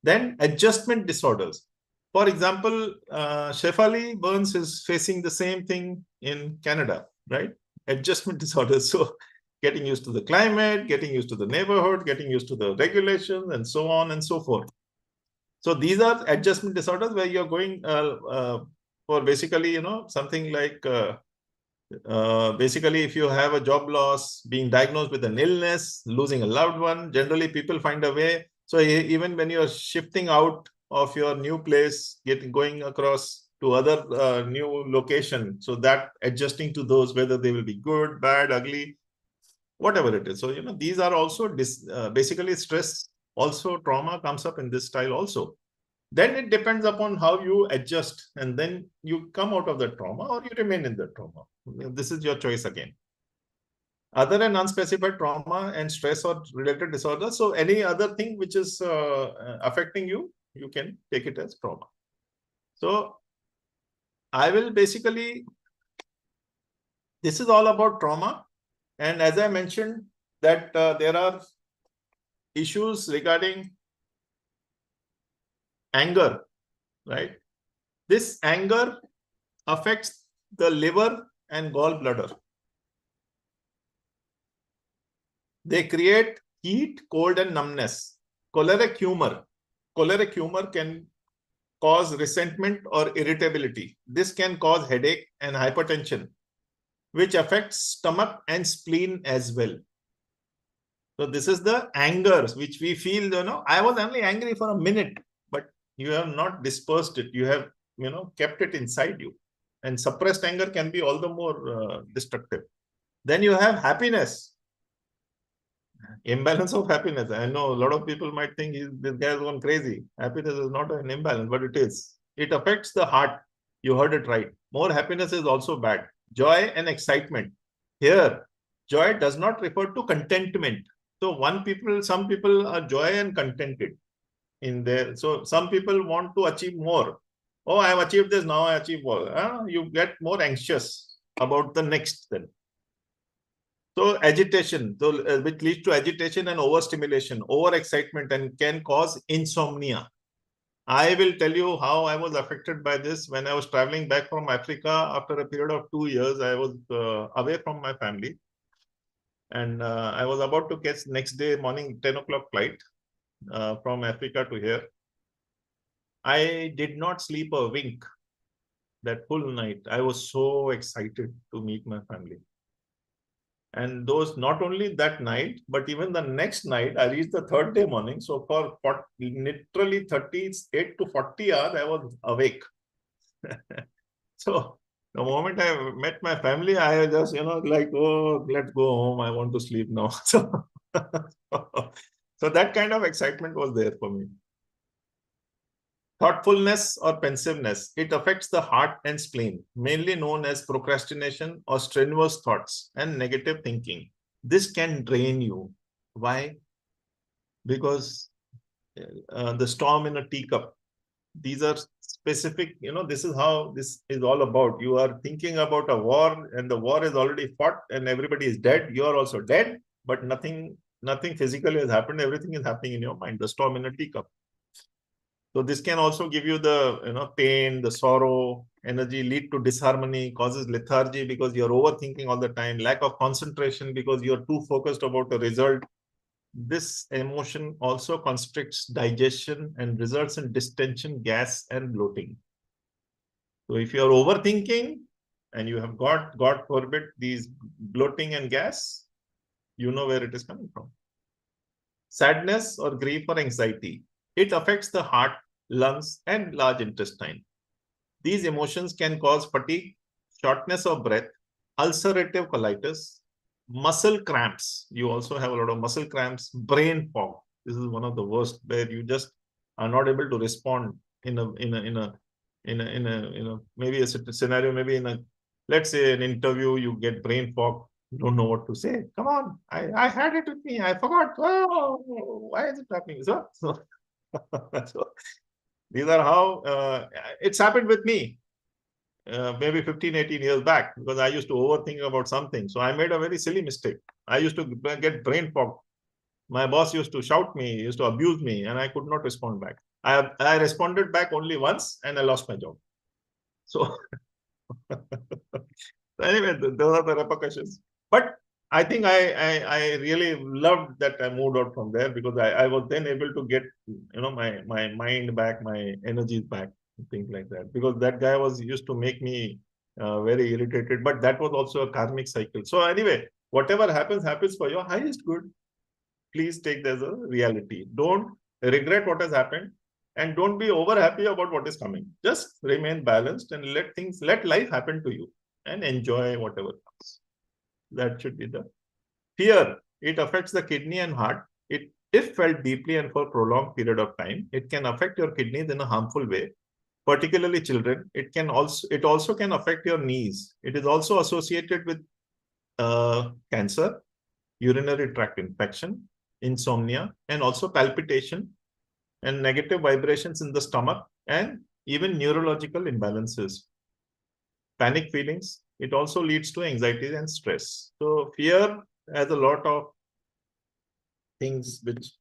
Then adjustment disorders. For example, Shefali Burns is facing the same thing in Canada, right? Adjustment disorders. So getting used to the climate, getting used to the neighborhood, getting used to the regulations, and so on and so forth. So these are adjustment disorders where you're going for basically, something like, basically, if you have a job loss, being diagnosed with an illness, losing a loved one, generally people find a way. So even when you're shifting out of your new place, going across to other new location, so that adjusting to those, whether they will be good, bad, ugly, whatever it is. So, these are also basically stress. Also, trauma comes up in this style also. Then it depends upon how you adjust, and then you come out of the trauma or you remain in the trauma. This is your choice again. Other than unspecified trauma and stress or related disorders, so any other thing which is affecting you, you can take it as trauma. So I will basically, this is all about trauma. And as I mentioned, that there are issues regarding anger, right? This anger affects the liver and gallbladder. They create heat, cold, and numbness. Choleric humor. Choleric humor can cause resentment or irritability. This can cause headache and hypertension, which affects stomach and spleen as well. So this is the anger which we feel, I was only angry for a minute, but you have not dispersed it. You have, kept it inside you. And suppressed anger can be all the more destructive. Then you have happiness. Imbalance of happiness. I know a lot of people might think this guy is gone crazy. Happiness is not an imbalance, but it is. It affects the heart. You heard it right. More happiness is also bad. Joy and excitement. Here, joy does not refer to contentment. So some people are joy and contented in there. So some people want to achieve more. Oh, I have achieved this, now I achieve more. You get more anxious about the next then. So agitation, which leads to agitation and overstimulation, overexcitement, and can cause insomnia. I will tell you how I was affected by this when I was traveling back from Africa after a period of 2 years. I was away from my family, and I was about to catch next day morning 10 o'clock flight from Africa to here. I did not sleep a wink that full night. I was so excited to meet my family. And those, not only that night, but even the next night, I reached the third day morning. So for literally 38 to 40 hours, I was awake. So the moment I met my family, I just, like, oh, let's go home. I want to sleep now. So that kind of excitement was there for me. Thoughtfulness or pensiveness, it affects the heart and spleen, mainly known as procrastination or strenuous thoughts and negative thinking. This can drain you. Why? Because the storm in a teacup. These are specific, this is how this is all about. You are thinking about a war, and the war is already fought and everybody is dead. You are also dead, but nothing physically has happened. Everything is happening in your mind, the storm in a teacup. So this can also give you the pain, the sorrow, energy, lead to disharmony, causes lethargy because you're overthinking all the time, lack of concentration because you're too focused about the result. This emotion also constricts digestion and results in distension, gas, and bloating. So if you're overthinking and you have got, God forbid, these bloating and gas, you know where it is coming from. Sadness or grief or anxiety. It affects the heart, lungs, and large intestine. These emotions can cause fatigue, shortness of breath, ulcerative colitis, muscle cramps. You also have a lot of muscle cramps, brain fog. This is one of the worst, where you just are not able to respond in a maybe a scenario, maybe let's say an interview, you get brain fog. You don't know what to say. Come on, I had it with me. I forgot. Oh, why is it happening? So so these are how it's happened with me. Maybe 15, 18 years back, because I used to overthink about something. So I made a very silly mistake. I used to get brain fog. My boss used to shout me, used to abuse me, and I could not respond back. I responded back only once, and I lost my job. So anyway, those are the repercussions. But I think I really loved that I moved out from there, because I was then able to get my mind back, my energies back, things like that. Because that guy was used to make me very irritated, but that was also a karmic cycle. So anyway, whatever happens for your highest good. Please take this as a reality. Don't regret what has happened, and don't be over happy about what is coming. Just remain balanced and let life happen to you and enjoy whatever comes. That should be the fear. It affects the kidney and heart. If felt deeply and for a prolonged period of time, it can affect your kidneys in a harmful way, particularly children. It also can affect your knees. It is also associated with cancer, urinary tract infection, insomnia, and also palpitation and negative vibrations in the stomach, and even neurological imbalances. Panic feelings. It also leads to anxiety and stress. So fear has a lot of things which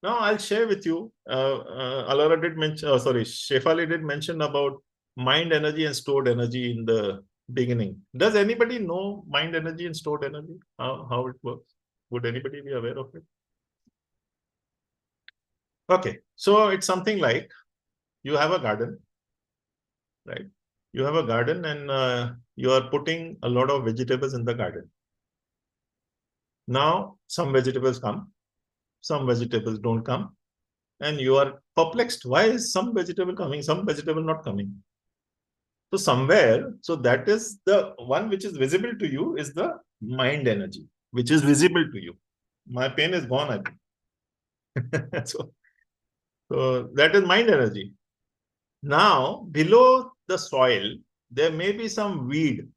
now I'll share with you. Alara did mention, Shefali did mention about mind energy and stored energy in the beginning. Does anybody know mind energy and stored energy? How it works? Would anybody be aware of it? Okay, so it's something like you have a garden, right? You have a garden, and you are putting a lot of vegetables in the garden. Now, some vegetables come, some vegetables don't come, and you are perplexed. Why is some vegetable coming, some vegetable not coming? So somewhere, so that is the one which is visible to you is the mind energy, which is visible to you. My pain is gone, I think. So that is mind energy. Now, below the soil, there may be some weed.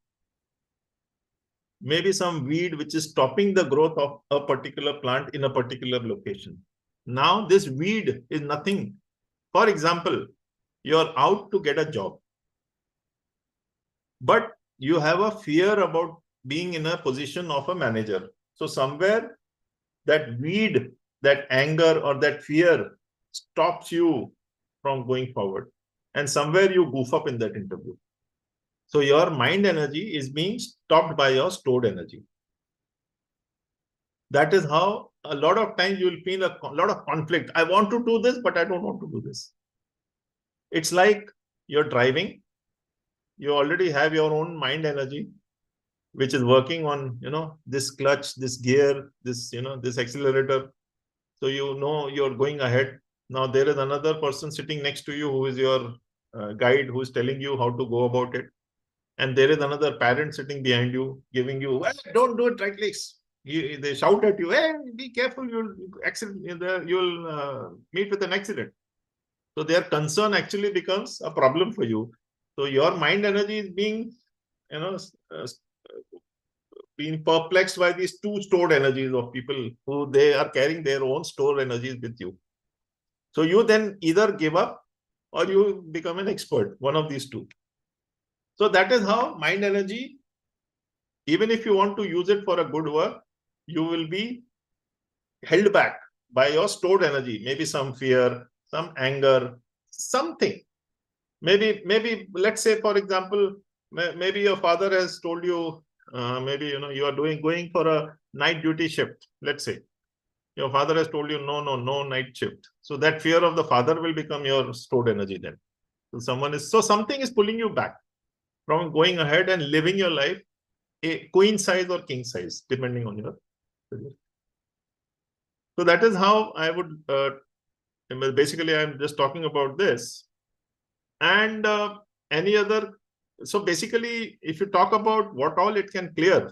Maybe some weed which is stopping the growth of a particular plant in a particular location. Now, this weed is nothing. For example, you're out to get a job, but you have a fear about being in a position of a manager. So somewhere that weed, that anger or that fear stops you from going forward. And somewhere you goof up in that interview. So your mind energy is being stopped by your stored energy. That is how a lot of times you will feel a lot of conflict. I want to do this, but I don't want to do this. It's like you're driving. You already have your own mind energy, which is working on, this clutch, this gear, this, this accelerator. So you're going ahead. Now there is another person sitting next to you who is your guide, who is telling you how to go about it. And there is another parent sitting behind you, giving you, well, don't do it like this. They shout at you, hey, be careful, you'll meet with an accident. So their concern actually becomes a problem for you. So your mind energy is being, being perplexed by these two stored energies of people who they are carrying their own stored energies with you. So you then either give up or you become an expert, one of these two. So that is how mind energy, even if you want to use it for a good work, you will be held back by your stored energy, maybe some fear, some anger, something. Maybe let's say, for example, maybe your father has told you, maybe, you are going for a night duty shift. Let's say your father has told you, no night shift. So that fear of the father will become your stored energy then. So something is pulling you back from going ahead and living your life a queen size or king size, depending on your career. So that is how I would, basically, I'm just talking about this. And any other, so basically, if you talk about what all it can clear,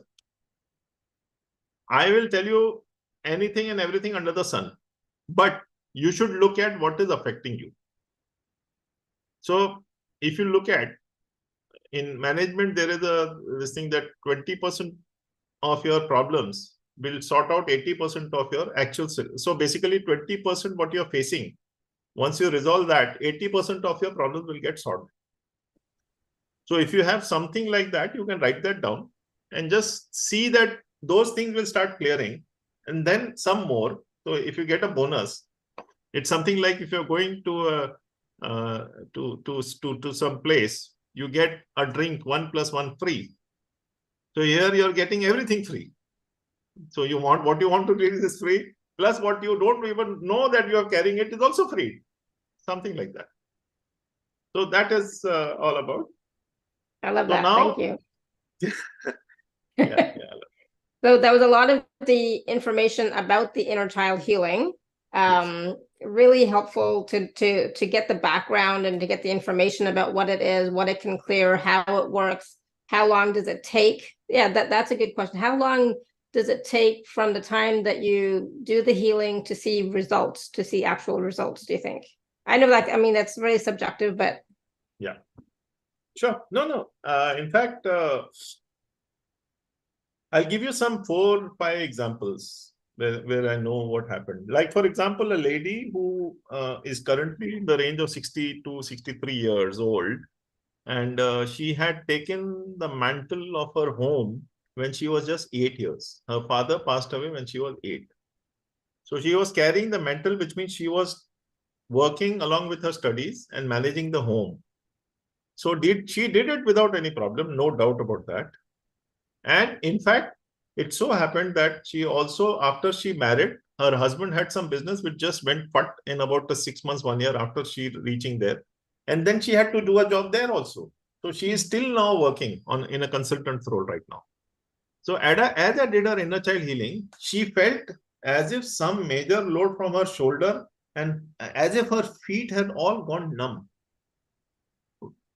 I will tell you anything and everything under the sun, but you should look at what is affecting you. So if you look at, in management, there is this thing that 20% of your problems will sort out 80% of your actual. So basically 20% what you're facing, once you resolve that, 80% of your problems will get solved. So if you have something like that, you can write that down and just see that those things will start clearing, and then some more. So if you get a bonus, it's something like if you're going to some place, you get a drink 1 + 1 free. So here you're getting everything free. So what you want to drink is free, plus what you don't even know that you are carrying it is also free. Something like that. So that is all about. I love So that. now, Thank you. yeah. So that was a lot of the information about the inner child healing. Yes. Really helpful to get the background and to get the information about what it is, what it can clear, how it works, how long does it take? Yeah, that's a good question. How long does it take from the time that you do the healing to see results, to see actual results, do you think? I know that, I mean, that's very subjective, but. Yeah. Sure. No. In fact, I'll give you some 4 or 5 examples where I know what happened. Like, for example, a lady who is currently in the range of 60 to 63 years old, and she had taken the mantle of her home when she was just 8 years. Her father passed away when she was 8. So she was carrying the mantle, which means she was working along with her studies and managing the home. So she did it without any problem, no doubt about that. And in fact, it so happened that she also, after she married, her husband had some business which just went put in about 6 months, 1 year after she reaching there. And then she had to do a job there also. So she is still now working in a consultant role right now. So as I did her inner child healing, she felt as if some major load from her shoulder and as if her feet had all gone numb.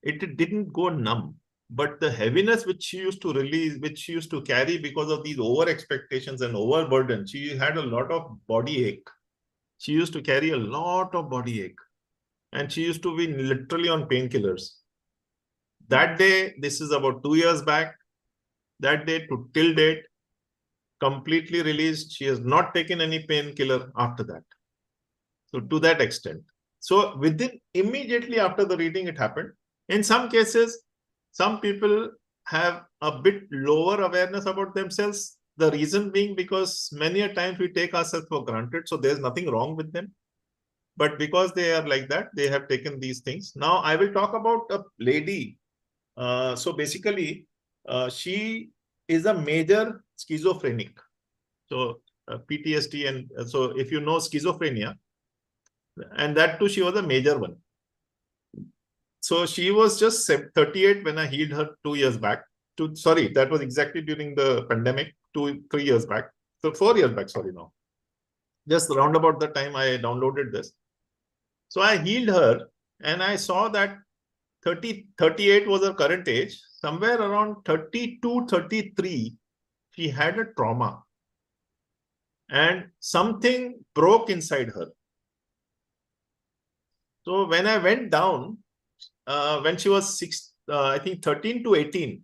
It didn't go numb, but the heaviness which she used to release, which she used to carry because of these over expectations and overburden, she had a lot of body ache. She used to carry a lot of body ache, and she used to be literally on painkillers. That day, this is about 2 years back, that day to till date, completely released. She has not taken any painkiller after that. So to that extent. So within immediately after the reading, it happened. In some cases, some people have a bit lower awareness about themselves. The reason being because many a times we take ourselves for granted. So there's nothing wrong with them. But because they are like that, they have taken these things. Now I will talk about a lady. So basically, she is a major schizophrenic. So PTSD, and so if you know schizophrenia, and that too, she was a major one. So she was just 38 when I healed her 2 years back. Sorry, that was exactly during the pandemic, 3 years back. So 4 years back, sorry, now. Just round about the time I downloaded this. So I healed her and I saw that 38 was her current age. Somewhere around 32, 33, she had a trauma. And something broke inside her. So when I went down, when she was I think 13 to 18,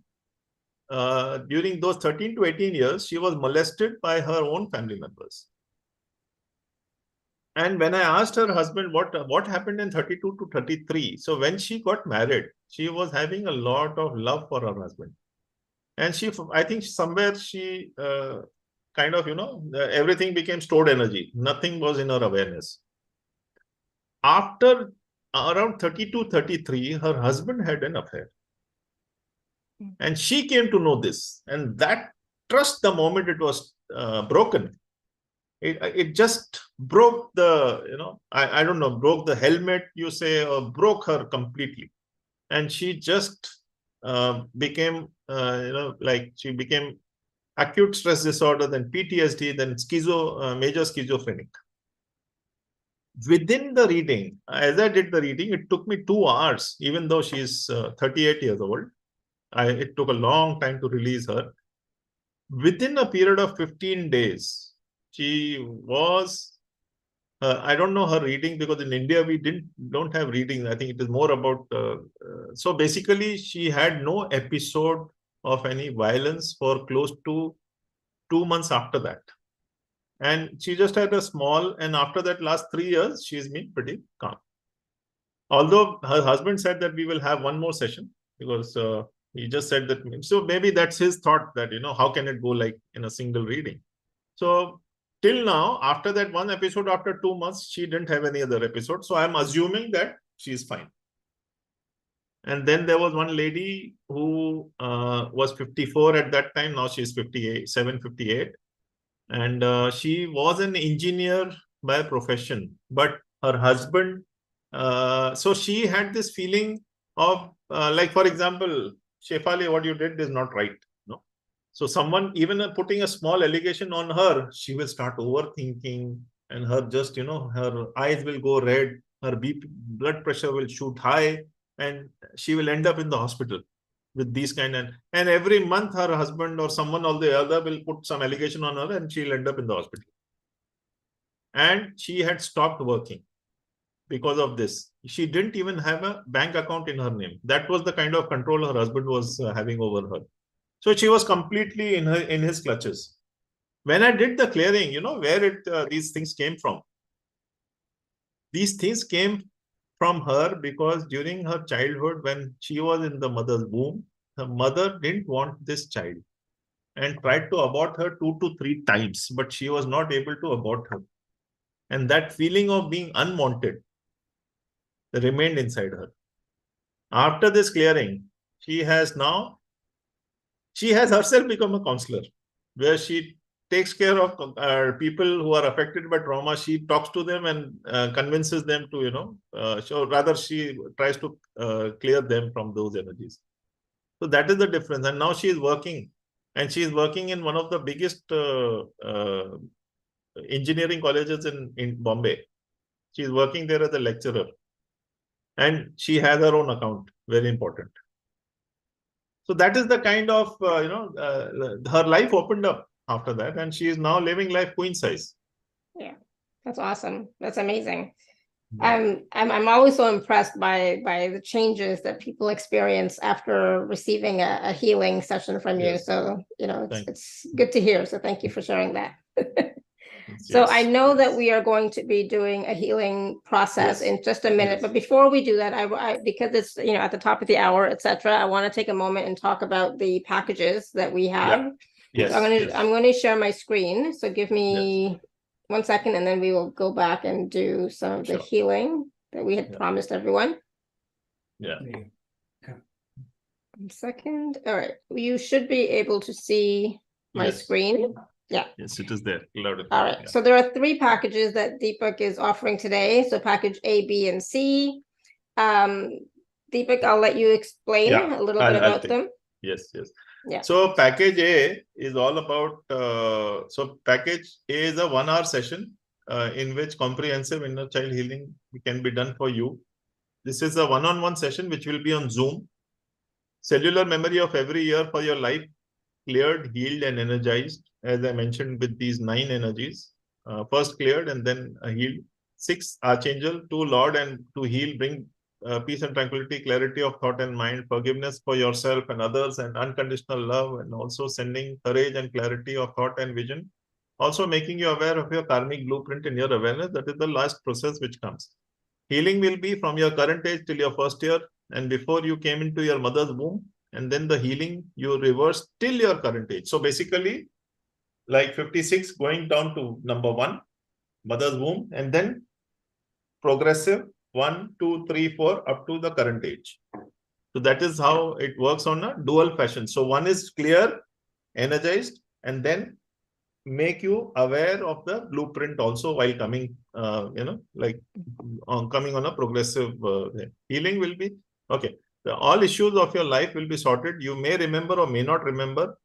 during those 13 to 18 years, she was molested by her own family members. And when I asked her husband what happened in 32 to 33, so when she got married, she was having a lot of love for her husband. And I think somewhere she kind of, everything became stored energy. Nothing was in her awareness. After around 32, 33, her husband had an affair. And she came to know this. And that trust, the moment it was broken, it just broke the, I don't know, broke the helmet, you say, or broke her completely. And she just became, she became acute stress disorder, then PTSD, then major schizophrenic. Within the reading, as I did the reading, it took me 2 hours, even though she's 38 years old. It took a long time to release her. Within a period of 15 days, she was, I don't know her reading, because in India, we don't have reading. I think it is more about, so basically she had no episode of any violence for close to 2 months after that. And she just had a small, and after that last 3 years, she's been pretty calm. Although her husband said that we will have one more session, because he just said that, so maybe that's his thought that, how can it go like in a single reading? So till now, after that one episode, after 2 months, she didn't have any other episode. So I'm assuming that she's fine. And then there was one lady who was 54 at that time. Now she's 57, 58. And she was an engineer by profession, but her husband, so she had this feeling of, like, for example, Shefali, what you did is not right. No. So someone, even putting a small allegation on her, she will start overthinking, and her just, her eyes will go red, her blood pressure will shoot high, and she will end up in the hospital with these and every month her husband or someone or the other will put some allegation on her and she'll end up in the hospital. And she had stopped working because of this. She didn't even have a bank account in her name. That was the kind of control her husband was having over her. So she was completely in his clutches. When I did the clearing, where these things came from. These things came from her because during her childhood, when she was in the mother's womb, her mother didn't want this child and tried to abort her 2 to 3 times, but she was not able to abort her. And that feeling of being unwanted remained inside her. After this clearing, she has herself become a counselor, where she takes care of people who are affected by trauma. She talks to them and convinces them to, so rather she tries to clear them from those energies. So that is the difference. And now she is working, and she is working in one of the biggest engineering colleges in Bombay. She is working there as a lecturer, and she has her own account. Very important. So that is the kind of, her life opened up after that, and she is now living life queen size. Yeah, that's awesome. That's amazing. I'm always so impressed by the changes that people experience after receiving a healing session from you. Yes. So, Thank it's good to hear. So thank you for sharing that. So I Yes, know that yes, we are going to be doing a healing process yes, in just a minute, yes. but before we do that, because it's at the top of the hour, etc., I want to take a moment and talk about the packages that we have. Yeah. So Yes, yes, I'm going to share my screen. So give yes. me 1 second, and then we will go back and do some of the Sure. healing that we had Yeah. promised everyone. Yeah. 1 second. All right, you should be able to see my Yes. screen. Yeah. Yes, it is there. Loud and All clear. right. Yeah. So there are 3 packages that Deepakk is offering today. So package A, B, and C. Deepakk, I'll let you explain Yeah, a little bit I'll about take. them. Yes, yes. Yeah. So package A is all about, so package A is a 1 hour session in which comprehensive inner child healing can be done for you. This is a one-on-one session which will be on Zoom. Cellular memory of every year for your life cleared, healed, and energized, as I mentioned, with these 9 energies. First cleared and then healed. 6 archangel, 2 Lord, and to heal, bring peace and tranquility, clarity of thought and mind, forgiveness for yourself and others, and unconditional love, and also sending courage and clarity of thought and vision. Also making you aware of your karmic blueprint in your awareness. That is the last process which comes. Healing will be from your current age till your first year, and before you came into your mother's womb, and then the healing you reverse till your current age. So basically, like 56 going down to number 1, mother's womb, and then progressive 1, 2, 3, 4 up to the current age. So that is how it works on a dual fashion. So one is clear, energized, and then make you aware of the blueprint also while coming, like coming on a progressive healing will be okay. All issues of your life will be sorted. You may remember or may not remember.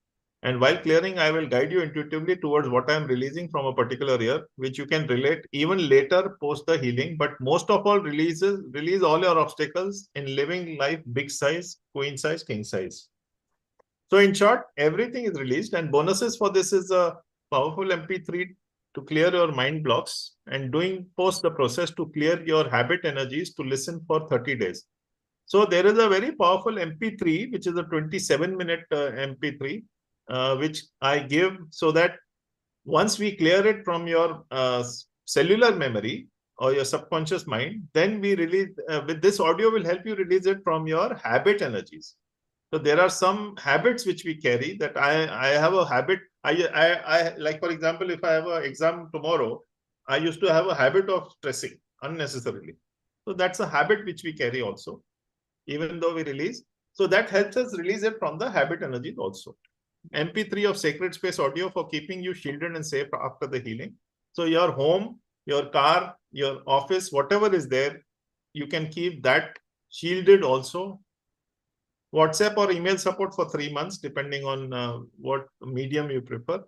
And while clearing, I will guide you intuitively towards what I am releasing from a particular year, which you can relate even later post the healing. But most of all, release all your obstacles in living life big size, queen size, king size. So in short, everything is released, and bonuses for this is a powerful MP3 to clear your mind blocks, and doing post the process to clear your habit energies to listen for 30 days. So there is a very powerful MP3, which is a 27-minute MP3, which I give so that once we clear it from your cellular memory or your subconscious mind, then we release, with this audio will help you release it from your habit energies. So there are some habits which we carry that I have a habit. I like, for example, if I have an exam tomorrow, I used to have a habit of stressing unnecessarily. So that's a habit which we carry also, even though we release. So that helps us release it from the habit energies also. MP3 of sacred space audio for keeping you shielded and safe after the healing. So your home, your car, your office, whatever is there, you can keep that shielded also. WhatsApp or email support for 3 months, depending on what medium you prefer,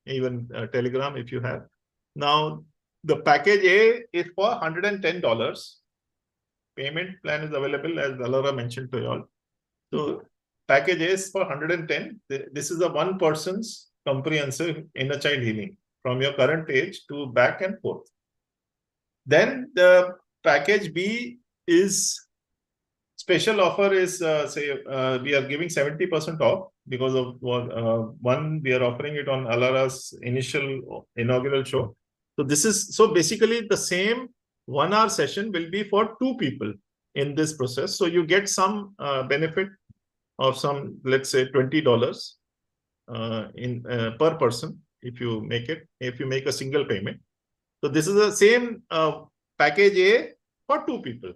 even Telegram if you have. Now, the package A is for $110. Payment plan is available, as Alara mentioned to you all. So, package A is for 110. This is a one person's comprehensive inner child healing from your current age to back and forth. Then the package B is special offer is we are giving 70% off because of one, we are offering it on Alara's initial inaugural show. So this is, so basically the same 1 hour session will be for 2 people in this process. So you get some benefit of some, let's say $20 in per person if you make a single payment. So this is the same package A for 2 people.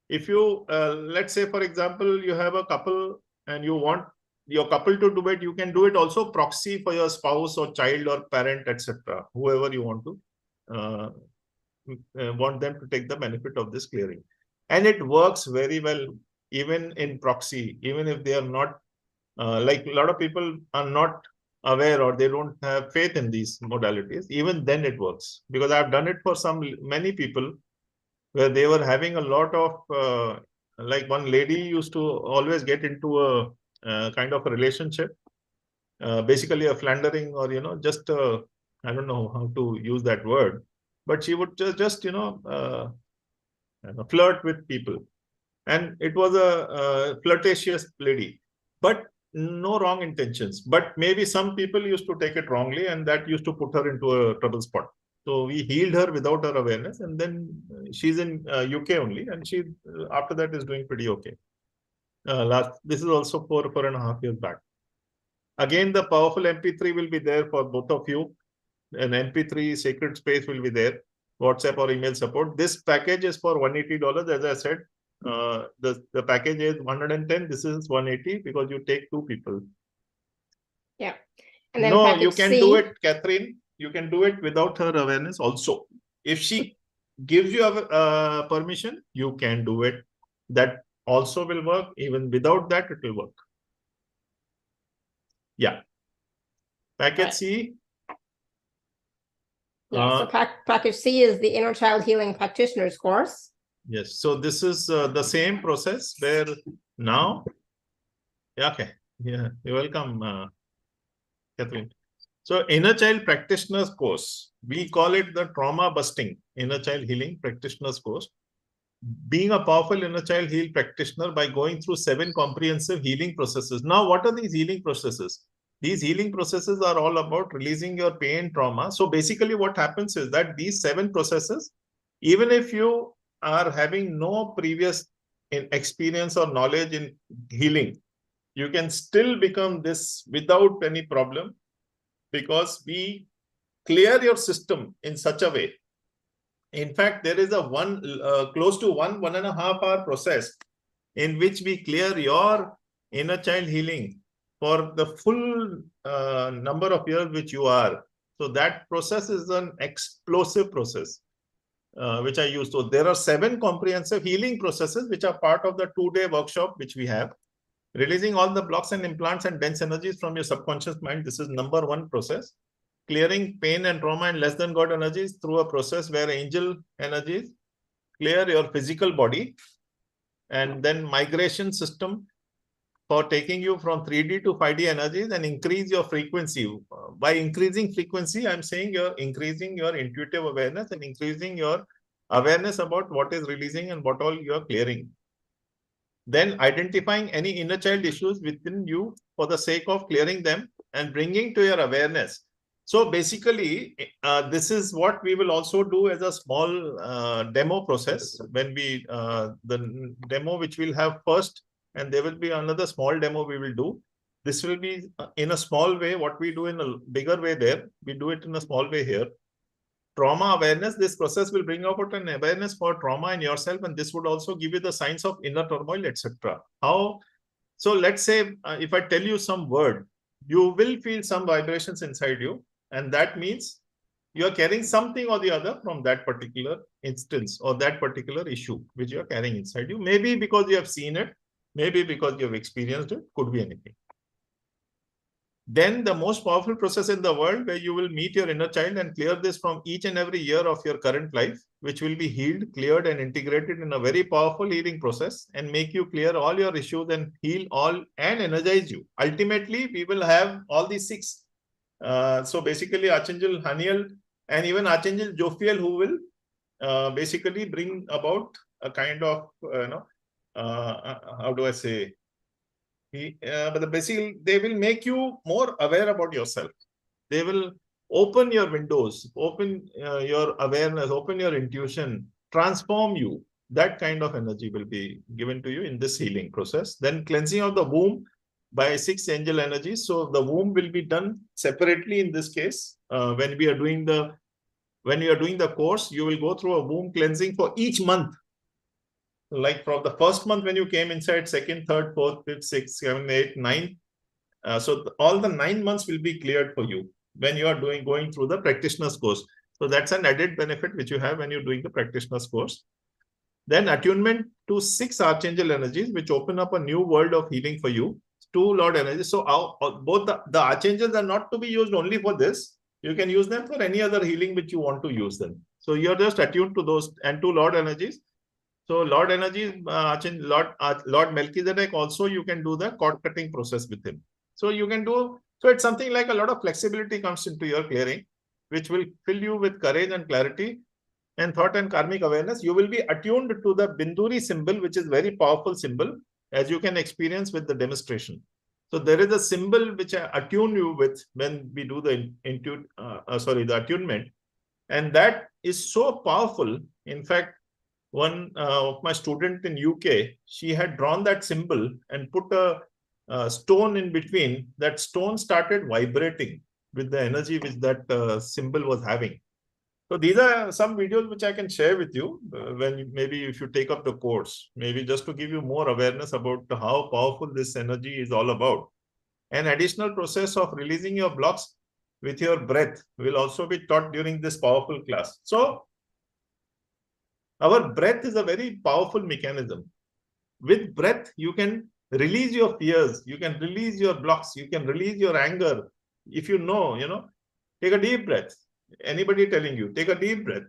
If you, let's say, for example, you have a couple and you want your couple to do it, you can do it also proxy for your spouse or child or parent, etc. Whoever you want to want them to take the benefit of this clearing. And it works very well, even in proxy, even if they are not, like a lot of people are not aware or they don't have faith in these modalities, even then it works. Because I've done it for many people where they were having a lot of, like one lady used to always get into a kind of a relationship, basically a flandering or, just, I don't know how to use that word. but she would just flirt with people. And it was a flirtatious lady, but no wrong intentions. But maybe some people used to take it wrongly, and that used to put her into a trouble spot. So we healed her without her awareness, and then she's in UK only, and she after that is doing pretty okay. This is also 4.5 years back. Again, the powerful MP3 will be there for both of you. An MP3 sacred space will be there, WhatsApp or email support. This package is for $180. As I said, the package is 110. This is 180 because you take 2 people. Yeah. And then no, you can do it, Catherine. You can do it without her awareness also. If she gives you permission, you can do it. That also will work. Even without that, it will work. Yeah. Package C. Yeah, so package C is the Inner Child Healing Practitioners course. Yes, so this is the same process where now, yeah, okay, yeah, you're welcome, Catherine. So Inner Child Practitioners course, we call it the Trauma Busting Inner Child Healing Practitioners course. Being a powerful inner child heal practitioner by going through 7 comprehensive healing processes. Now, what are these healing processes? These healing processes are all about releasing your pain, trauma. So basically what happens is that these 7 processes, even if you are having no previous experience or knowledge in healing, you can still become this without any problem, because we clear your system in such a way. In fact, there is a close to 1.5 hour process in which we clear your inner child healing for the full number of years which you are. So that process is an explosive process, which I use. So there are 7 comprehensive healing processes which are part of the 2-day workshop which we have. Releasing all the blocks and implants and dense energies from your subconscious mind. This is number 1 process. Clearing pain and trauma and less than God energies through a process where angel energies clear your physical body, and then migration system for taking you from 3D to 5D energies and increase your frequency. By increasing frequency, I'm saying you're increasing your intuitive awareness and increasing your awareness about what is releasing and what all you're clearing. Then identifying any inner child issues within you for the sake of clearing them and bringing to your awareness. So basically, this is what we will also do as a small demo process. When we, the demo which we'll have first, and there will be another small demo we will do. This will be in a small way. What we do in a bigger way there, we do it in a small way here. Trauma awareness, this process will bring about an awareness for trauma in yourself, and this would also give you the signs of inner turmoil, etc. How? So let's say if I tell you some word, you will feel some vibrations inside you, and that means you are carrying something or the other from that particular instance or that particular issue which you are carrying inside you. Maybe because you have seen it, maybe because you have experienced it, could be anything. Then the most powerful process in the world, where you will meet your inner child and clear this from each and every year of your current life, which will be healed, cleared, and integrated in a very powerful healing process and make you clear all your issues and heal all and energize you. Ultimately, we will have all these 6. So basically, Archangel Haniel and even Archangel Jophiel, who will basically bring about a kind of, how do I say? But basically, they will make you more aware about yourself. They will open your windows, open your awareness, open your intuition, transform you. That kind of energy will be given to you in this healing process. Then cleansing of the womb by 6 angel energies. So the womb will be done separately in this case. When you are doing the course, you will go through a womb cleansing for each month. Like from the first month when you came inside, second, third, fourth, fifth, sixth, seventh, eighth, ninth. So all the 9 months will be cleared for you when you are going through the practitioner's course. So that's an added benefit which you have when you're doing the practitioner's course. Then attunement to 6 archangel energies, which open up a new world of healing for you. 2 Lord energies. So both the archangels are not to be used only for this. You can use them for any other healing which you want to use them. So you're just attuned to those, and 2 Lord energies. So Lord Energy, Lord Melchizedek, also you can do the cord cutting process with him. So you can do, so it's something like a lot of flexibility comes into your clearing, which will fill you with courage and clarity and thought and karmic awareness, you will be attuned to the Binduri symbol, which is very powerful symbol, as you can experience with the demonstration. So there is a symbol which I attune you with when we do the the attunement. And that is so powerful. In fact, one of my student in UK, she had drawn that symbol and put a stone in between. That stone started vibrating with the energy which that symbol was having. So these are some videos which I can share with you when maybe if you take up the course, maybe just to give you more awareness about how powerful this energy is all about. An additional process of releasing your blocks with your breath will also be taught during this powerful class. So our breath is a very powerful mechanism. With breath, you can release your fears, you can release your blocks, you can release your anger. If you know, take a deep breath. Anybody telling you, take a deep breath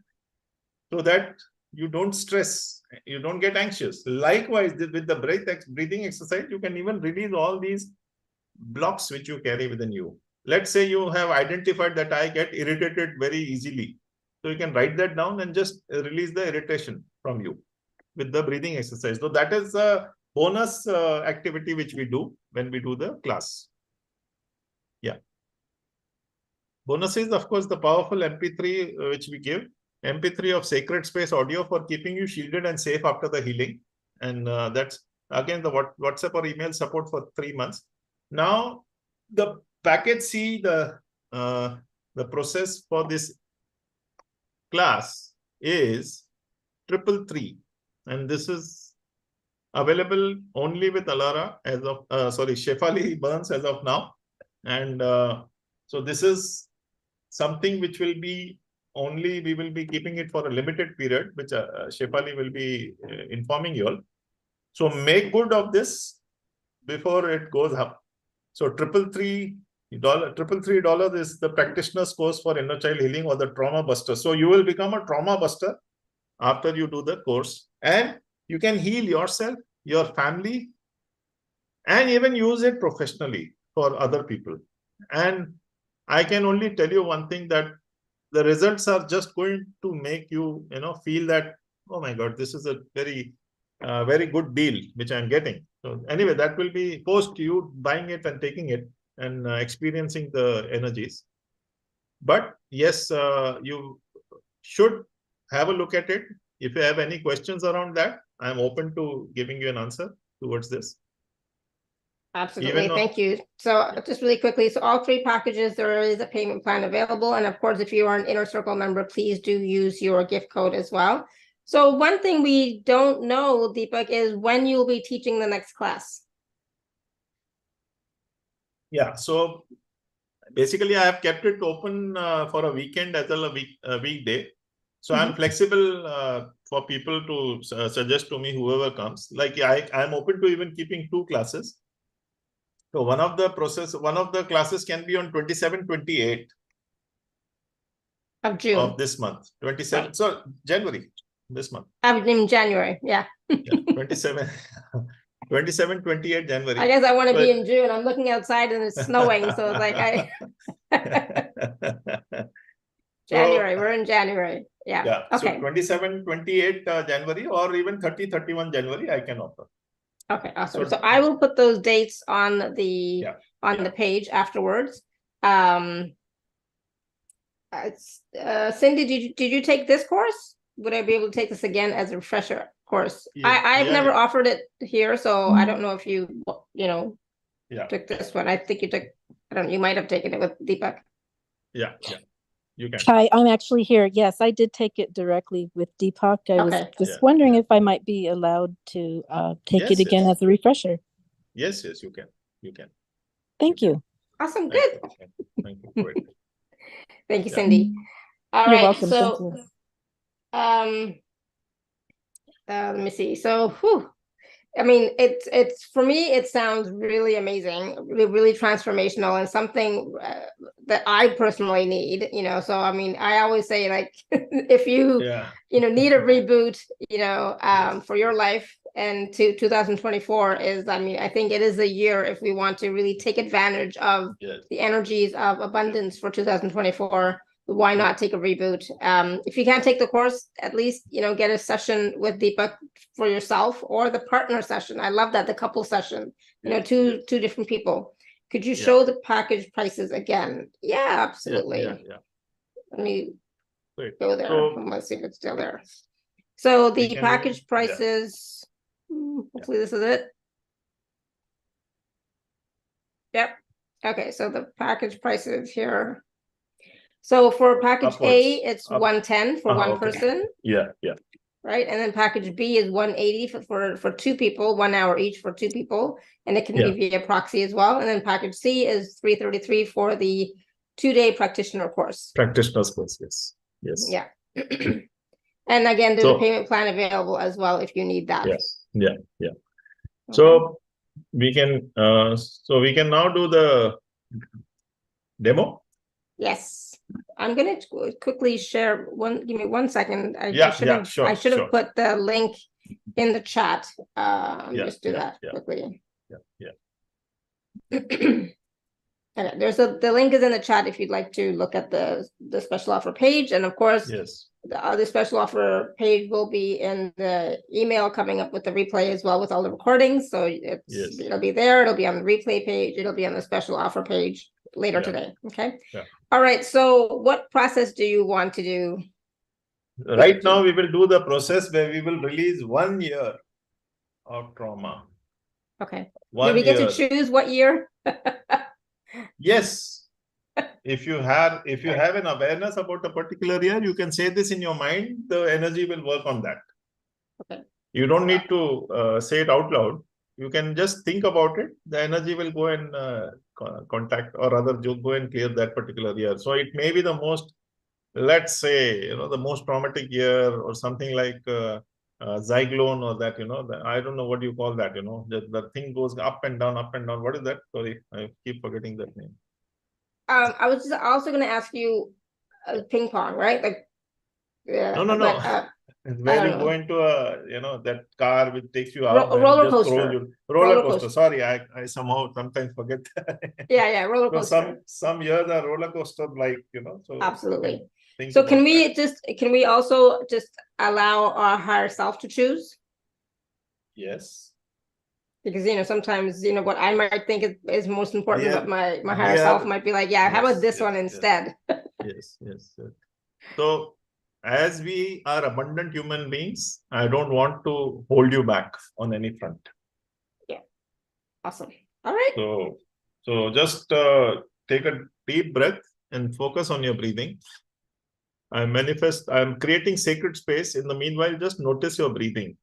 so that you don't stress, you don't get anxious. Likewise, with the breathing exercise, you can even release all these blocks which you carry within you. Let's say you have identified that I get irritated very easily. So you can write that down and just release the irritation from you with the breathing exercise. So that is a bonus activity which we do when we do the class. Yeah. Bonus is, of course, the powerful MP3 which we give. MP3 of sacred space audio for keeping you shielded and safe after the healing. And that's, again, the WhatsApp or email support for 3 months. Now, the package C, the process for this class is 333. And this is available only with Alara as of, Shefali Burns as of now. And so this is something which will be only, we will be keeping it for a limited period, which Shefali will be informing you all. So make good of this before it goes up. So $333 is the practitioner's course for inner child healing or the trauma buster. So you will become a trauma buster after you do the course, and you can heal yourself, your family, and even use it professionally for other people. And I can only tell you one thing, that the results are just going to make you, feel that, oh my God, this is a very, very good deal which I'm getting. So anyway, that will be post you buying it and taking it and experiencing the energies. But yes, you should have a look at it. If you have any questions around that, I'm open to giving you an answer towards this. Absolutely. Thank you. So just really quickly, so all 3 packages, there is a payment plan available. And of course, if you are an Inner Circle member, please do use your gift code as well. So one thing we don't know, Deepakk, is when you'll be teaching the next class. Yeah. So basically, I have kept it open for a weekend as well a weekday. So I'm flexible for people to suggest to me whoever comes. Like I'm open to even keeping 2 classes. So one of the classes can be on 27, 28 of June of this month. 27. Right. So January, this month. In January, yeah. 27, 28 January. I guess I want to be in June. I'm looking outside and it's snowing, so it's like January. We're in January. Yeah. Okay. So 27, 28 January, or even 30, 31 January, I can offer. Okay, awesome. So I will put those dates on the the page afterwards. Cindy, did you take this course? Would I be able to take this again as a refresher course? I've never offered it here, so I don't know if you took this one. I think you took. I don't know. You might have taken it with Deepakk. Yeah. You can. Hi, I'm actually here. Yes, I did take it directly with Deepakk. I was just wondering if I might be allowed to take it again as a refresher. Yes, you can. Thank you. Awesome. Good. Thank you. Great. Thank you, Cindy. All You're right. welcome. So, let me see. So, I mean, it's for me, it sounds really amazing, really transformational, and something that I personally need, so I mean, I always say, like, if you need a reboot, for your life, and 2024 is, I mean, I think it is a year if we want to really take advantage of the energies of abundance for 2024. why not take a reboot? If you can't take the course, at least, get a session with Deepakk for yourself, or the partner session. I love that, the couple session, two different people. Could you show the package prices again? Yeah, absolutely. Let me go there. Let's see if it's still there. So the package prices, hopefully this is it. Yep. Okay, so the package prices here. So for package A, it's 110 for one person. Yeah. Right, and then package B is 180 for two people, 1 hour each for two people, and it can be via proxy as well. And then package C is 333 for the 2-day practitioner course. Practitioner's course, yes. Yeah. And again, there's a payment plan available as well if you need that. Yeah. So we can now do the demo. Yes. I'm going to quickly share give me 1 second. I should have put the link in the chat. Just do that quickly. Okay, the link is in the chat if you'd like to look at the special offer page. And of course, the other special offer page will be in the email coming up with the replay as well, with all the recordings. So it'll be there. It'll be on the replay page. It'll be on the special offer page later today. Okay. All right. So what process do you want to do? Right now, we will do the process where we will release 1 year of trauma. Okay. Do we get to choose what year? Yes. If you have an awareness about a particular year, you can say this in your mind. The energy will work on that. Okay. You don't need to say it out loud. You can just think about it. The energy will go and contact, or rather, go and clear that particular year. So it may be the most, let's say, the most traumatic year, or something like zyklone, or that, I don't know what you call that. The thing goes up and down, up and down. What is that? Sorry, I keep forgetting that name. I was also going to ask you ping pong, right? Like, no. Where you go into that car which takes you up, roller coaster. Roller coaster. Sorry, I somehow sometimes forget that. Yeah, roller coaster. Some years are roller coaster, like, so absolutely. So can we also just allow our higher self to choose? Yes. Because sometimes what I might think is most important, but my higher self might be like, how about this one instead? Yes. So as we are abundant human beings, I don't want to hold you back on any front. Yeah. Awesome. All right. So just take a deep breath and focus on your breathing. I'm creating sacred space. In the meanwhile, just notice your breathing.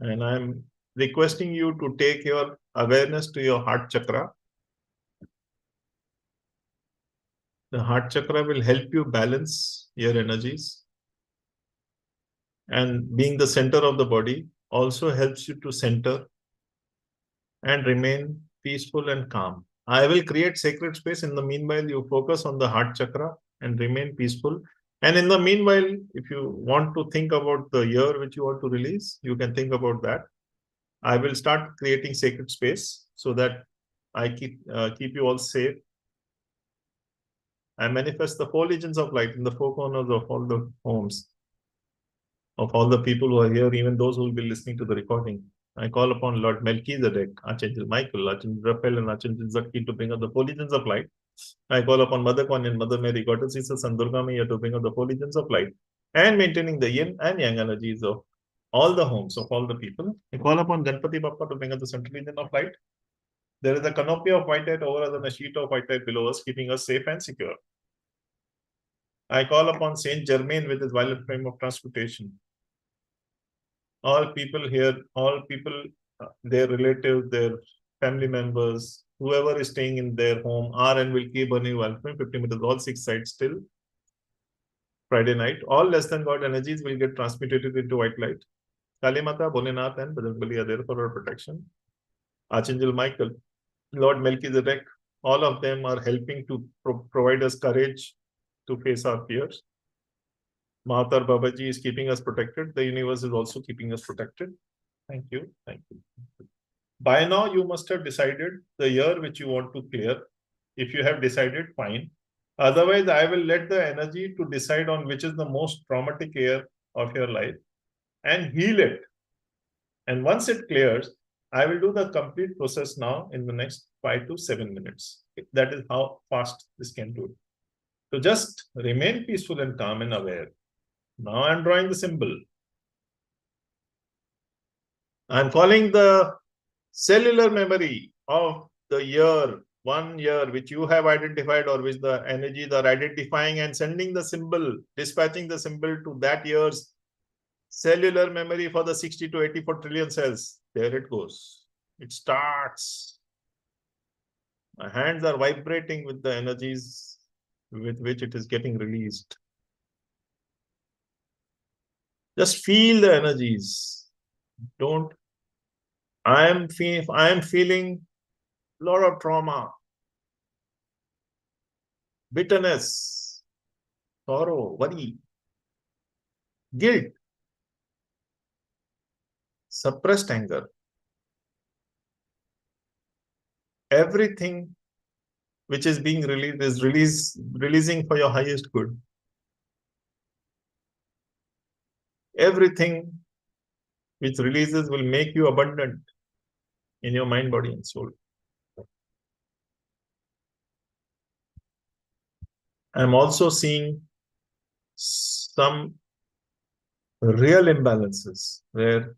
And I'm requesting you to take your awareness to your heart chakra. The heart chakra will help you balance your energies. And being the center of the body also helps you to center and remain peaceful and calm. I will create sacred space. In the meanwhile, you focus on the heart chakra and remain peaceful. And in the meanwhile, if you want to think about the year which you want to release, you can think about that. I will start creating sacred space so that I keep you all safe. I manifest the 4 legions of light in the 4 corners of all the homes, of all the people who are here, even those who will be listening to the recording. I call upon Lord Melchizedek, Archangel Michael, Archangel Raphael, and Archangel Zadkiel to bring up the 4 legions of light. I call upon Mother Kuan Yin, Mother Mary, Goddess Jesus, and Durga Maya to bring up the 4 legions of light and maintaining the yin and yang energies of all the homes of all the people. I call upon Ganpati Bappa to bring up the central legion of light. There is a canopy of white light over us and a sheet of white light below us, keeping us safe and secure. I call upon Saint Germain with his violet flame of transmutation. All people here, their relatives, their family members, whoever is staying in their home are and will keep burning violet flame 50 meters, all 6 sides till Friday night. All less than God energies will get transmutated into white light. Kali Mata, Bholenath, and Bajrangbali are there for our protection. Archangel Michael, Lord Melchizedek, all of them are helping to provide us courage to face our fears. Mahatar Babaji is keeping us protected. The universe is also keeping us protected. Thank you. By now, you must have decided the year which you want to clear. If you have decided, fine. Otherwise, I will let the energy to decide on which is the most traumatic year of your life and heal it. And once it clears, I will do the complete process now in the next 5 to 7 minutes. That is how fast this can do it. So just remain peaceful and calm and aware. Now I'm drawing the symbol. I'm calling the cellular memory of the year, 1 year, which you have identified or which the energies are identifying, and sending the symbol, dispatching the symbol to that year's cellular memory for the 60 to 84 trillion cells. There it goes. It starts. My hands are vibrating with the energies with which it is getting released. Just feel the energies. Don't. I am feeling a lot of trauma, bitterness, sorrow, worry, guilt, suppressed anger. Everything which is being released is releasing for your highest good. Everything which releases will make you abundant in your mind, body, and soul. I'm also seeing some real imbalances where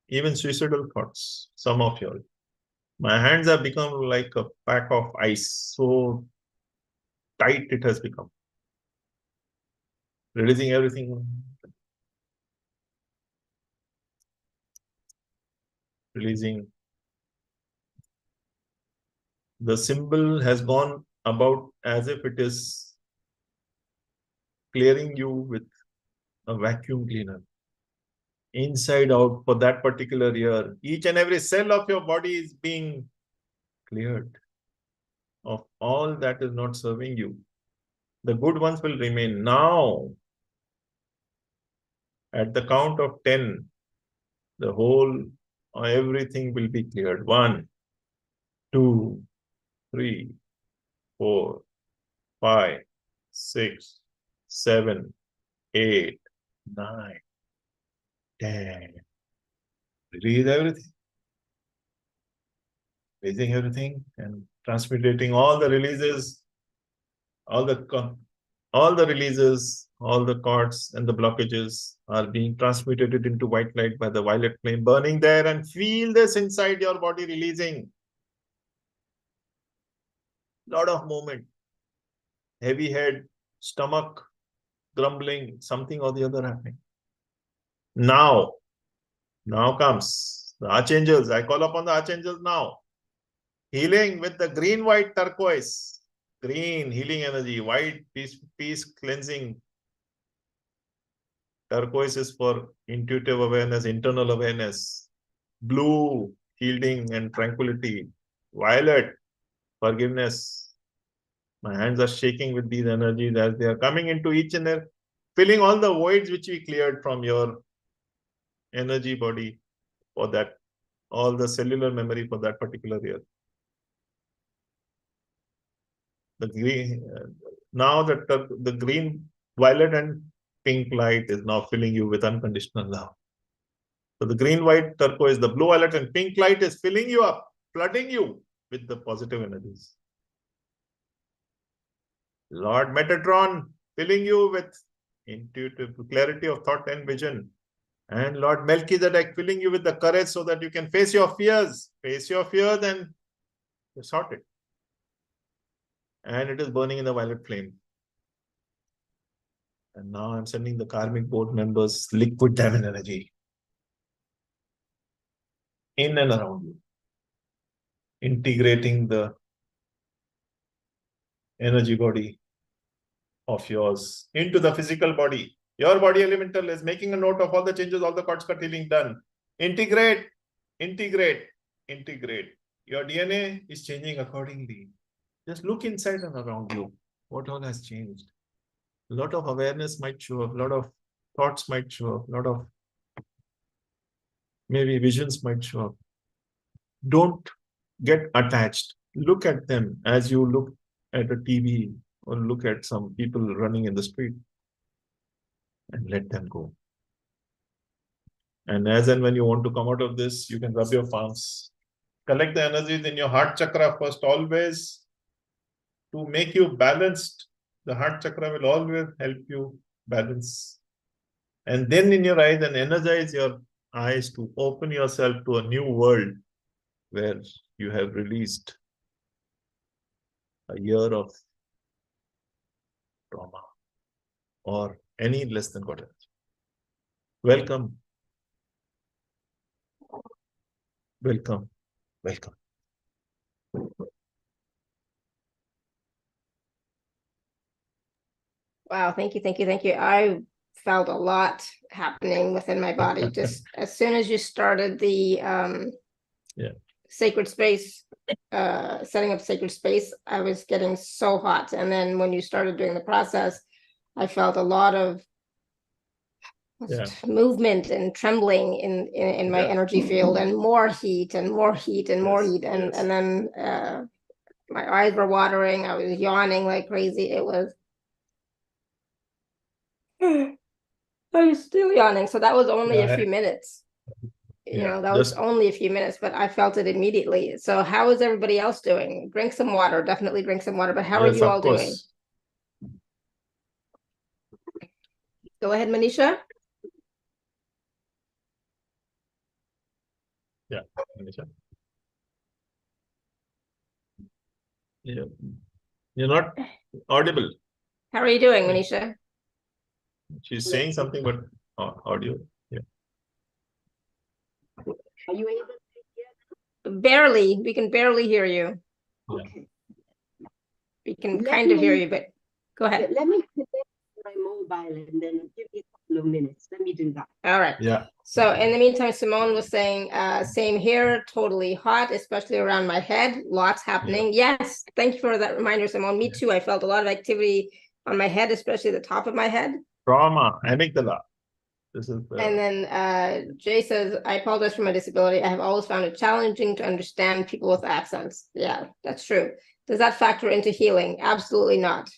even suicidal thoughts, some of you all. My hands have become like a pack of ice, so tight it has become. Releasing everything. Releasing. The symbol has gone about as if it is clearing you with a vacuum cleaner. Inside out for that particular year. Each and every cell of your body is being cleared of all that is not serving you. The good ones will remain. Now, at the count of 10, the whole, everything will be cleared. 1, 2, 3, 4, 5, 6, 7, 8, 9, 10. Release everything. Releasing everything and transmutating all the releases, all the releases, all the cords and the blockages are being transmutated into white light by the violet flame burning there, and feel this inside your body releasing. Lot of movement. Heavy head, stomach grumbling, something or the other happening. Now comes the archangels. I call upon the archangels now. Healing with the green, white, turquoise. Green, healing energy. White, peace, cleansing. Turquoise is for intuitive awareness, internal awareness. Blue, healing and tranquility. Violet, forgiveness. My hands are shaking with these energies as they are coming into each and every, filling all the voids which we cleared from your energy body for that, all the cellular memory for that particular year. The green, now the green, violet and pink light is now filling you with unconditional love. So the green, white, turquoise, the blue, violet and pink light is filling you up, flooding you with the positive energies. Lord Metatron filling you with intuitive clarity of thought and vision. And Lord Melchizedek filling you with the courage so that you can face your fears. Face your fears and sort it. And it is burning in the violet flame. And now I'm sending the karmic board members liquid diamond energy in and around you, integrating the energy body of yours into the physical body. Your body elemental is making a note of all the changes, all the cords cut healing done. Integrate, integrate, integrate. Your DNA is changing accordingly. Just look inside and around you. What all has changed? A lot of awareness might show up, a lot of thoughts might show up, a lot of maybe visions might show up. Don't get attached. look at them as you look at a TV or look at some people running in the street, and let them go. And as and when you want to come out of this, you can rub your palms. Collect the energies in your heart chakra first, always, to make you balanced. The heart chakra will always help you balance. And then in your eyes, and energize your eyes to open yourself to a new world where you have released a year of trauma or any less than God. Welcome. Welcome. Welcome. Wow, thank you, thank you, thank you. I felt a lot happening within my body just as soon as you started the sacred space, setting up sacred space. I was getting so hot, and then when you started doing the process, I felt a lot of movement and trembling in my energy field, and more heat and more heat and more heat, and then my eyes were watering. I was yawning like crazy. It was I was still yawning. So that was only a few minutes. You know, that was only a few minutes, but I felt it immediately. So how is everybody else doing? Drink some water. Definitely drink some water. But how are you all doing? Go ahead, Manisha. Yeah, Manisha. Yeah. You're not audible. How are you doing, Manisha? She's saying something, but audio. Yeah. Are you able to hear? Barely. We can barely hear you. Okay. We can kind of hear you, but go ahead. Let me connect my mobile and then give you a couple of minutes. Let me do that. All right. Yeah. So in the meantime, Simone was saying, same here, totally hot, especially around my head. Lots happening. Yes. Thank you for that reminder, Simone. Me too. I felt a lot of activity on my head, especially the top of my head. Trauma, amygdala. This is And then Jay says, I apologize for my disability. I have always found it challenging to understand people with accents. Yeah, that's true. Does that factor into healing? Absolutely not.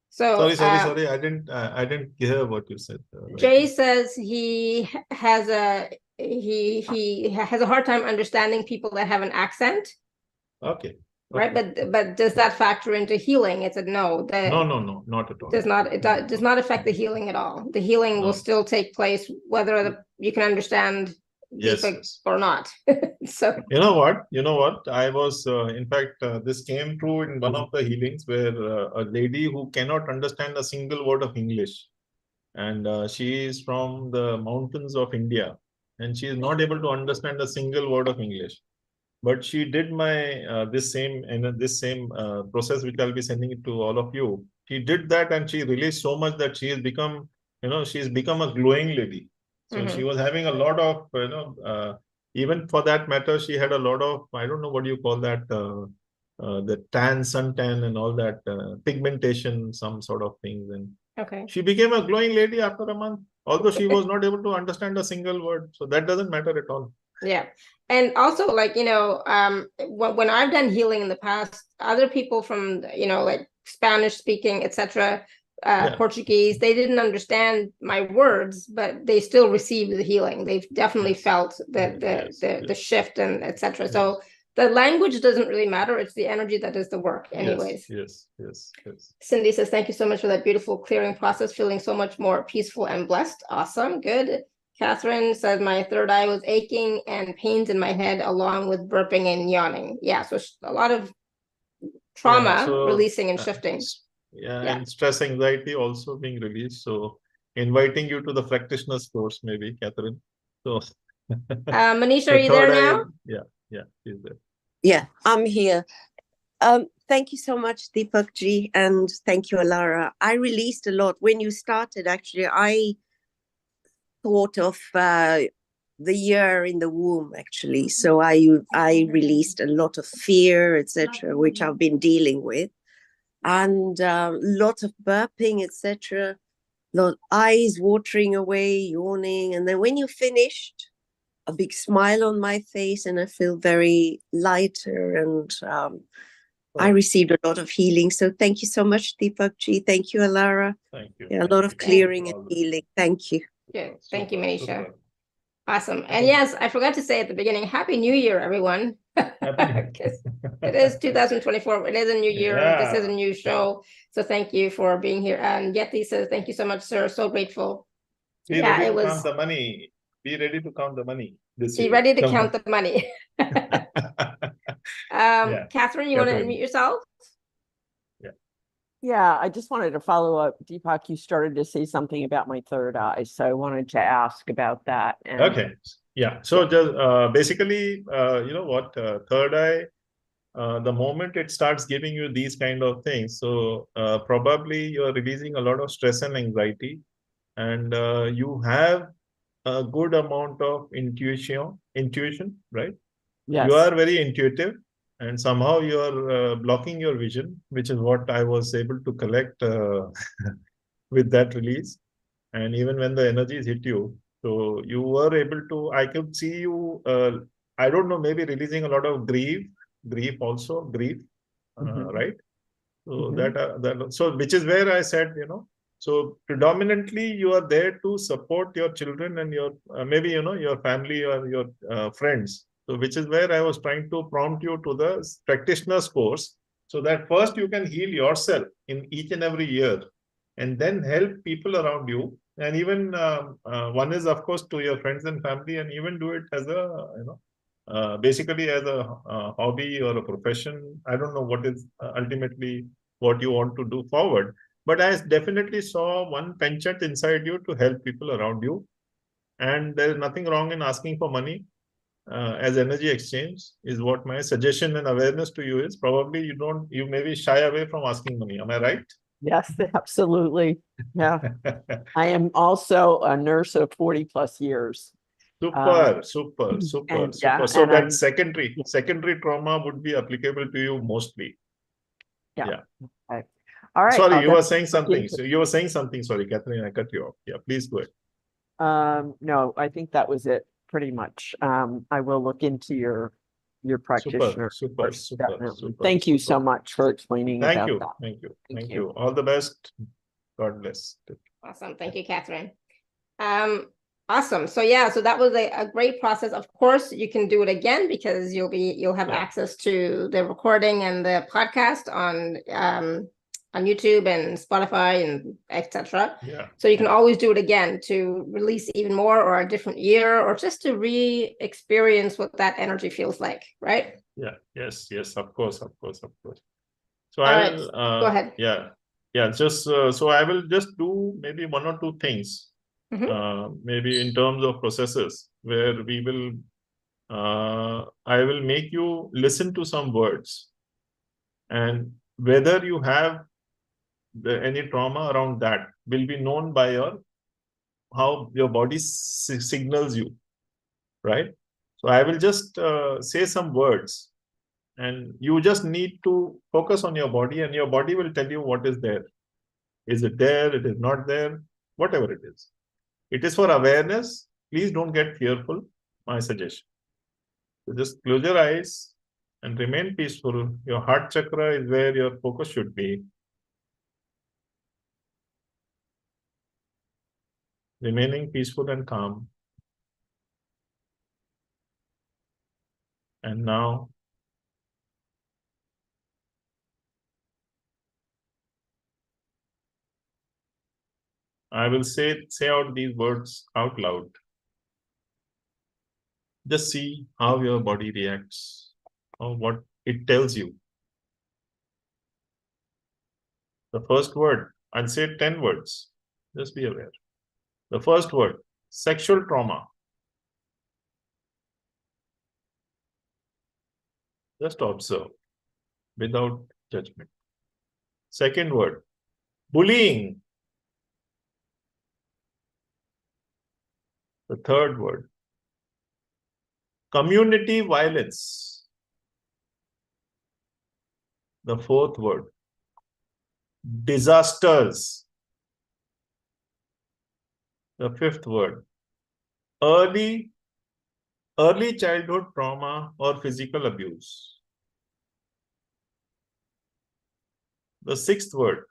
So sorry. I didn't hear what you said. Jay says he has a hard time understanding people that have an accent. Okay. Right, but does that factor into healing? It's a no. No, not at all. It does not affect the healing at all. The healing will still take place whether you can understand Deepakk or not. So you know what? I was in fact this came through in one of the healings where a lady who cannot understand a single word of English, and she is from the mountains of India, and she is not able to understand a single word of English. But she did my this same process, which I'll be sending it to all of you. She did that, and she released so much that she has become, she's become a glowing lady. So she was having a lot of, even for that matter, she had a lot of, I don't know what you call that, the suntan and all that pigmentation, some sort of things. And she became a glowing lady after a month, although she was not able to understand a single word. So that doesn't matter at all. Yeah. And also, like, when I've done healing in the past, other people from, like Spanish speaking, etc., Portuguese, they didn't understand my words, but they still received the healing. They've definitely felt the shift and etc. So the language doesn't really matter. It's the energy that does the work anyways. Yes. Cindy says, thank you so much for that beautiful clearing process. Feeling so much more peaceful and blessed. Awesome. Good. Catherine says, my third eye was aching and pains in my head along with burping and yawning. Yeah, so a lot of trauma releasing and shifting. And stress, anxiety also being released. So inviting you to the practitioner's course, maybe, Catherine. So Manisha, are you there now? Yeah, she's there. Yeah, I'm here. Thank you so much, Deepak ji, and thank you, Alara. I released a lot. When you started, actually, I thought of the year in the womb, actually. So I released a lot of fear, etc., which I've been dealing with, and a lot of burping, etc., eyes watering away, yawning. And then when you finished, a big smile on my face, and I feel very lighter, and I received a lot of healing. So thank you so much, Deepakk Ji. Thank you, Alara. Thank you. Yeah, a lot of clearing and healing. Thank you. Good. Thank you, Manisha. Super. Awesome. And yes, I forgot to say at the beginning, Happy New Year, everyone. Because it is 2024. It is a new year. This is a new show. So thank you for being here. And Yeti says, thank you so much, sir. So grateful. Be ready to count the money. Be ready to count the money this year. Be ready to count the money. Catherine, you want to unmute yourself? Yeah, I just wanted to follow up. Deepakk, you started to say something about my third eye, so I wanted to ask about that. And okay. Yeah. So just basically, you know what, third eye, the moment it starts giving you these kind of things, so probably you're releasing a lot of stress and anxiety, and you have a good amount of intuition, right? yes. You are very intuitive, and somehow you are blocking your vision, which is what I was able to collect with that release. And even when the energies hit you, so you were able to, I could see you, I don't know, maybe releasing a lot of grief also, right? So so which is where I said, you know, so predominantly you are there to support your children and your maybe, you know, your family or your friends. So which is where I was trying to prompt you to the practitioner's course, so that first you can heal yourself in each and every year, and then help people around you. And even one is, of course, to your friends and family, and even do it as a, you know, basically as a hobby or a profession. I don't know what is ultimately what you want to do forward, but I definitely saw one penchant inside you to help people around you. And there is nothing wrong in asking for money as energy exchange, is what my suggestion and awareness to you is. Probably you maybe shy away from asking money. Am I right? Yes, absolutely. Yeah. I am also a nurse of 40 plus years. Super. And, So yeah, that secondary trauma would be applicable to you mostly. Yeah. Okay. All right. Sorry, you were saying something. So you were saying something. Sorry, Catherine, I cut you off. Yeah, please go ahead. No, I think that was it pretty much. I will look into your practitioner. Super. Thank you so much for explaining about that. Thank you. All the best. God bless. Awesome. Thank you, Catherine. Awesome. So yeah, so that was a great process. Of course, you can do it again because you'll have access to the recording and the podcast on YouTube and Spotify and etc. Yeah. So you can always do it again to release even more, or a different year, or just to re-experience what that energy feels like, right? Yeah. Yes. Of course. So Go ahead. Yeah. Just so I will just do maybe one or two things. Maybe in terms of processes, where we will I will make you listen to some words, and whether you have any trauma around that will be known by how your body signals you, right? So I will just say some words, and you just need to focus on your body, and your body will tell you what is there. Is it there? It is not there? Whatever it is. It is for awareness. Please don't get fearful, my suggestion. So just close your eyes and remain peaceful. Your heart chakra is where your focus should be. Remaining peaceful and calm. And now, I will say out these words out loud. Just see how your body reacts, or what it tells you. The first word, I'll say 10 words. Just be aware. The first word, sexual trauma. Just observe without judgment. Second word, bullying. The third word, community violence. The fourth word, disasters. The fifth word, early early childhood trauma or physical abuse. The sixth word,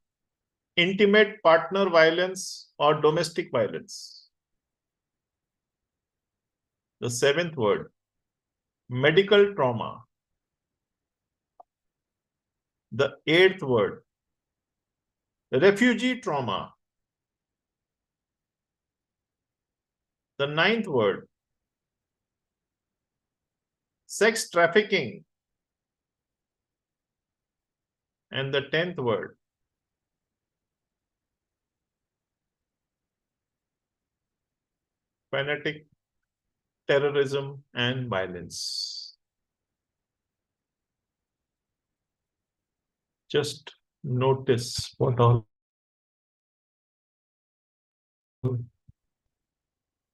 intimate partner violence or domestic violence. The seventh word, medical trauma. The eighth word, refugee trauma. The ninth word, sex trafficking. And the 10th word, fanatic terrorism and violence. Just notice what all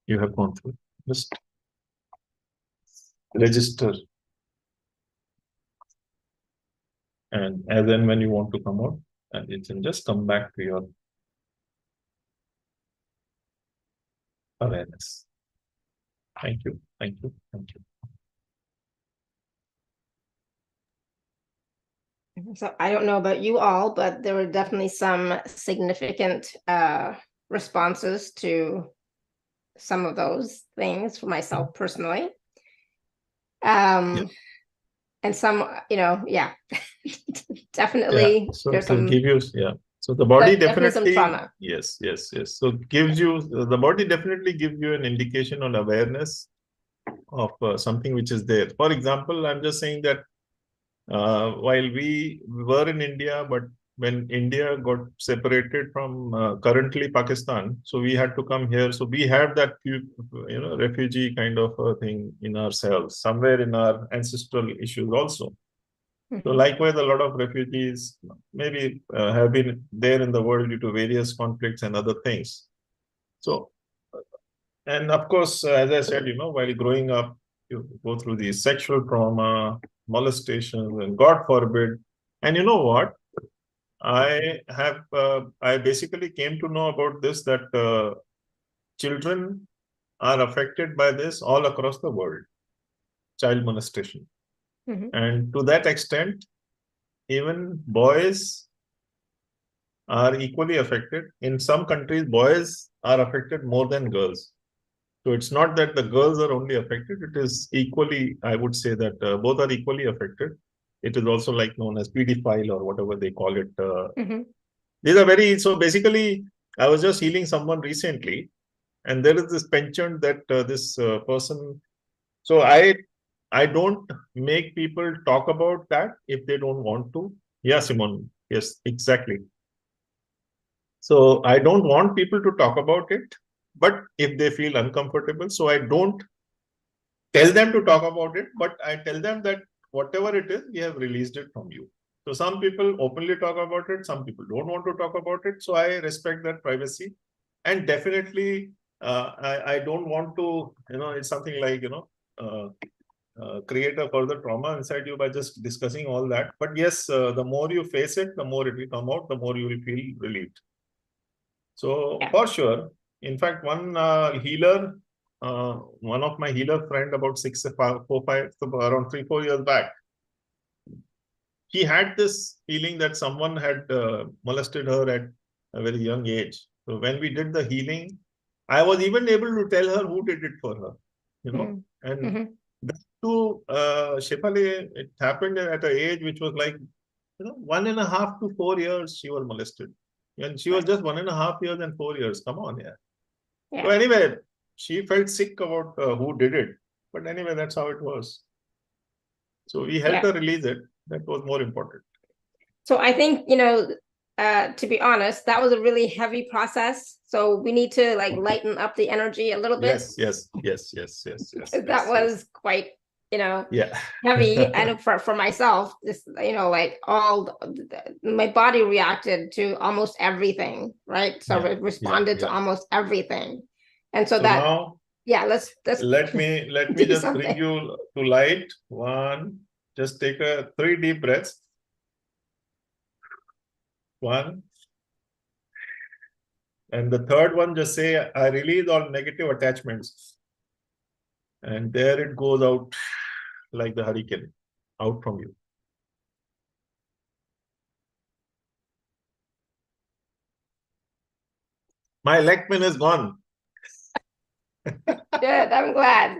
you have gone through. Just register. And as and when you want to come out, and you can just come back to your awareness. Thank you. Thank you. Thank you. So I don't know about you all, but there were definitely some significant responses to some of those things for myself personally. And some, yeah, definitely. Yeah. So there's to some give you, so the body definitely definitely, some trauma. yes. So gives you, the body definitely gives you an indication on awareness of something which is there. For example, I'm just saying that while we were in India, but when India got separated from currently Pakistan, so we had to come here. So we had that refugee kind of a thing in ourselves, somewhere in our ancestral issues also. So likewise, a lot of refugees maybe have been there in the world due to various conflicts and other things. So, and of course, as I said, while growing up, you go through the sexual trauma, molestations, and God forbid. And you know what? I basically came to know about this, that children are affected by this all across the world, child molestation. And to that extent, even boys are equally affected. In some countries, boys are affected more than girls. So it's not that the girls are only affected. It is equally, I would say that both are equally affected. It is also like known as pedophile or whatever they call it. These are so basically, I was just healing someone recently, and there is this penchant that this person, so I don't make people talk about that if they don't want to. Yeah, Simon. Yes, exactly. So I don't want people to talk about it, but if they feel uncomfortable, so I don't tell them to talk about it, but I tell them that whatever it is, we have released it from you. So some people openly talk about it, some people don't want to talk about it. So I respect that privacy. And definitely, I don't want to, it's something like, create a further trauma inside you by just discussing all that. But yes, the more you face it, the more it will come out, the more you will feel relieved. So for sure, in fact, one healer, one of my healer friend about 3-4 years back, he had this feeling that someone had molested her at a very young age. So when we did the healing, I was even able to tell her who did it for her, and that too, Shefali, it happened at an age which was like, 1.5 to 4 years she was molested. And she was just 1.5 years and 4 years. Come on, yeah. So anyway, she felt sick about who did it. But anyway, that's how it was. So we helped her release it. That was more important. So I think, to be honest, that was a really heavy process. So we need to lighten up the energy a little bit. Yes. That was quite, heavy. And for myself, this, my body reacted to almost everything, right? So it responded to almost everything. And so that, now, let's let me just something. Bring you to light. One, just take 3 deep breaths. 1. And the third one, just say, I release all negative attachments. And there it goes out like the hurricane, out from you. My leg pin is gone. Good. I'm glad.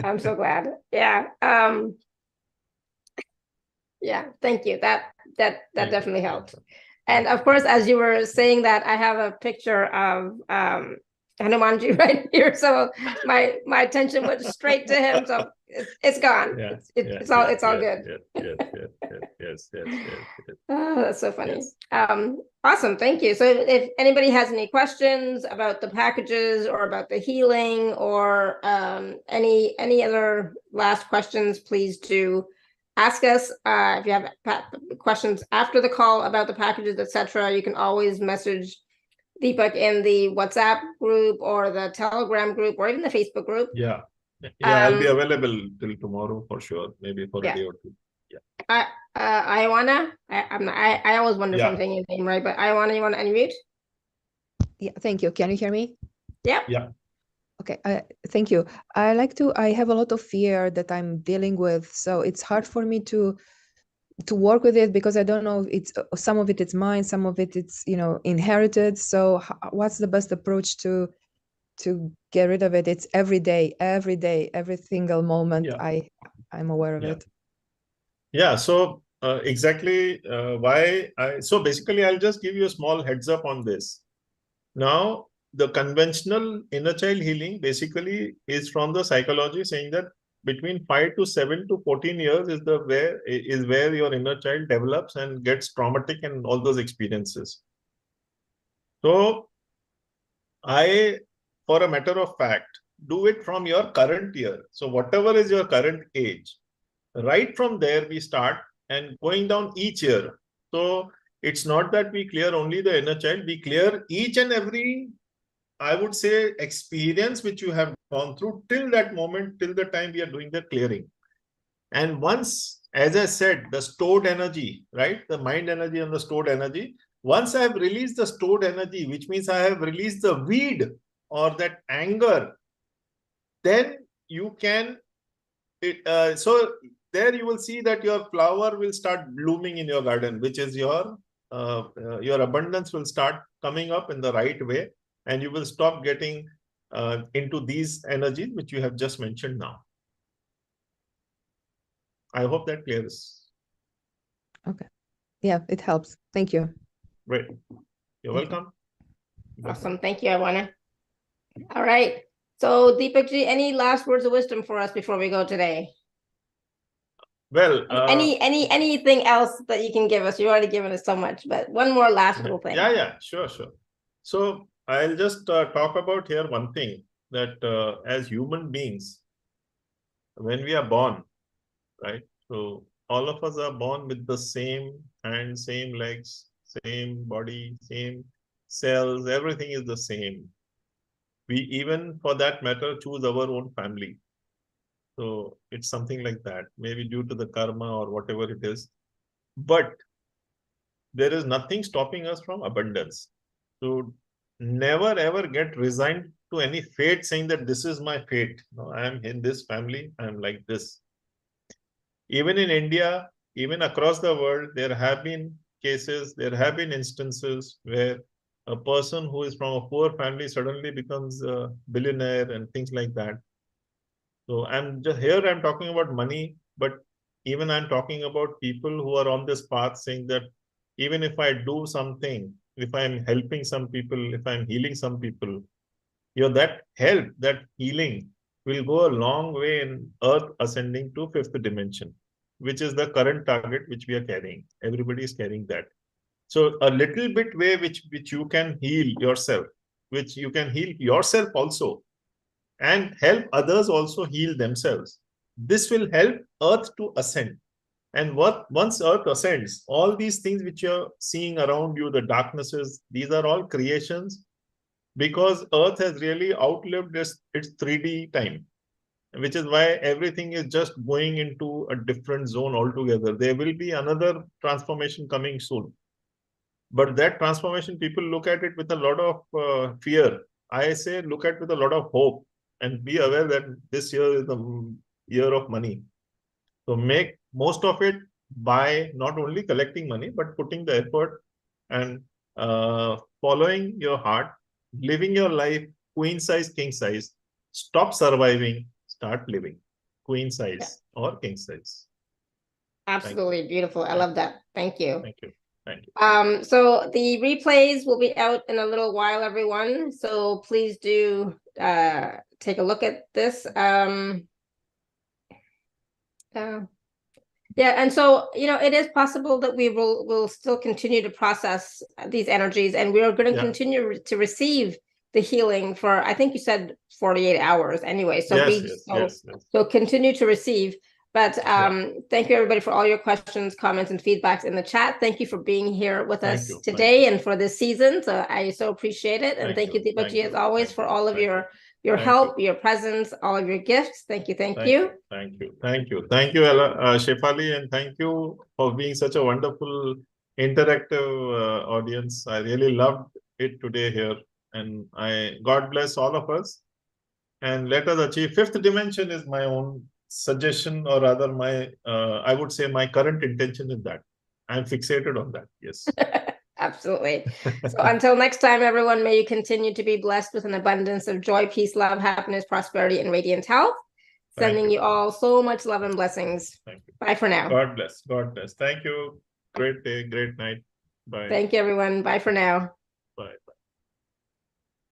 I'm so glad. Yeah. Yeah. Thank you. That definitely helped. And of course, as you were saying that, I have a picture of Hanumanji right here. So my attention went straight to him. So it's gone. Yeah, it's all good. Yes. Oh, that's so funny. Yes. Awesome. Thank you. So if anybody has any questions about the packages or about the healing or any other last questions, please do ask us. If you have questions after the call about the packages, etc., you can always message Deepakk in the WhatsApp group or the Telegram group or even the Facebook group. Yeah, I'll be available till tomorrow for sure, maybe for a day or two. Yeah. Ioana, I always wonder if I'm saying your name right, but Ioana, you want to unmute? Yeah, thank you. Can you hear me? Yeah. Okay, thank you. I have a lot of fear that I'm dealing with, so it's hard for me to work with it because I don't know if it's some of it's mine, some of it's inherited. So what's the best approach to get rid of it? It's every day, every single moment. I'm aware of it. Yeah, so exactly why so basically I'll just give you a small heads up on this. Now, the conventional inner child healing basically is from the psychology saying that between 5 to 7 to 14 years is where your inner child develops and gets traumatic and all those experiences. So I, for a matter of fact, do it from your current year. So whatever is your current age, right from there we start and going down each year. So it's not that we clear only the inner child, we clear each and every, I would say, experience which you have gone through till that moment, till the time we are doing the clearing. And once, as I said, the stored energy, right? The mind energy and the stored energy. Once I have released the stored energy, which means I have released the weed or that anger, then you can, so there you will see that your flower will start blooming in your garden, which is your abundance will start coming up in the right way. And you will stop getting into these energies which you have just mentioned now. I hope that clears. Okay. Yeah, it helps. Thank you. Great. You're welcome. Awesome. Thank you, Ioana. All right. So Deepakk ji, any last words of wisdom for us before we go today? Well, anything else that you can give us? You've already given us so much, but one more last little thing. Yeah, sure. So I'll just talk about here one thing, that as human beings, when we are born, right? So all of us are born with the same hands, same legs, same body, same cells, everything is the same. We even, for that matter, choose our own family. So it's something like that, maybe due to the karma or whatever it is. But there is nothing stopping us from abundance. So never ever get resigned to any fate saying that this is my fate. No, I am in this family, I am like this. Even in India, even across the world, there have been cases, there have been instances where a person who is from a poor family suddenly becomes a billionaire and things like that. So I'm talking about money, but even I'm talking about people who are on this path saying that even if I do something, if I'm helping some people, if I'm healing some people, that help, that healing will go a long way in Earth ascending to 5th dimension, which is the current target which we are carrying. Everybody is carrying that. So a little bit way which you can heal yourself, which you can heal yourself also, and help others also heal themselves. This will help Earth to ascend. And once Earth ascends, all these things which you're seeing around you, the darknesses, these are all creations, because Earth has really outlived its 3D time, which is why everything is just going into a different zone altogether. There will be another transformation coming soon. But that transformation, people look at it with a lot of fear. I say look at it with a lot of hope. and be aware that this year is the year of money. So make most of it by not only collecting money, but putting the effort and following your heart, living your life queen size, king size. Stop surviving, start living queen size or king size. Absolutely beautiful. I love that. Thank you. Thank you. Thank you. So the replays will be out in a little while, everyone. So please do take a look at this. Yeah, and so, you know, it is possible that we will still continue to process these energies, and we are going to continue to receive the healing for, I think you said 48 hours anyway. So so continue to receive. But thank you everybody for all your questions, comments, and feedbacks in the chat. Thank you for being here with us today and for this season. So I so appreciate it. And thank you, Deepakk Ji, as always, for all of your help, your presence, all of your gifts. Thank you. Thank you. Thank you. Shefali, and thank you for being such a wonderful interactive audience. I really loved it today here, and God bless all of us, and let us achieve fifth dimension. Is my own suggestion, or rather my I would say my current intention is that I'm fixated on that. Yes. Absolutely. So until next time, everyone, may you continue to be blessed with an abundance of joy, peace, love, happiness, prosperity, and radiant health. Sending you all so much love and blessings. Thank you. Bye for now. God bless. God bless. Thank you. Great day, great night. Bye. Thank you, everyone. Bye for now.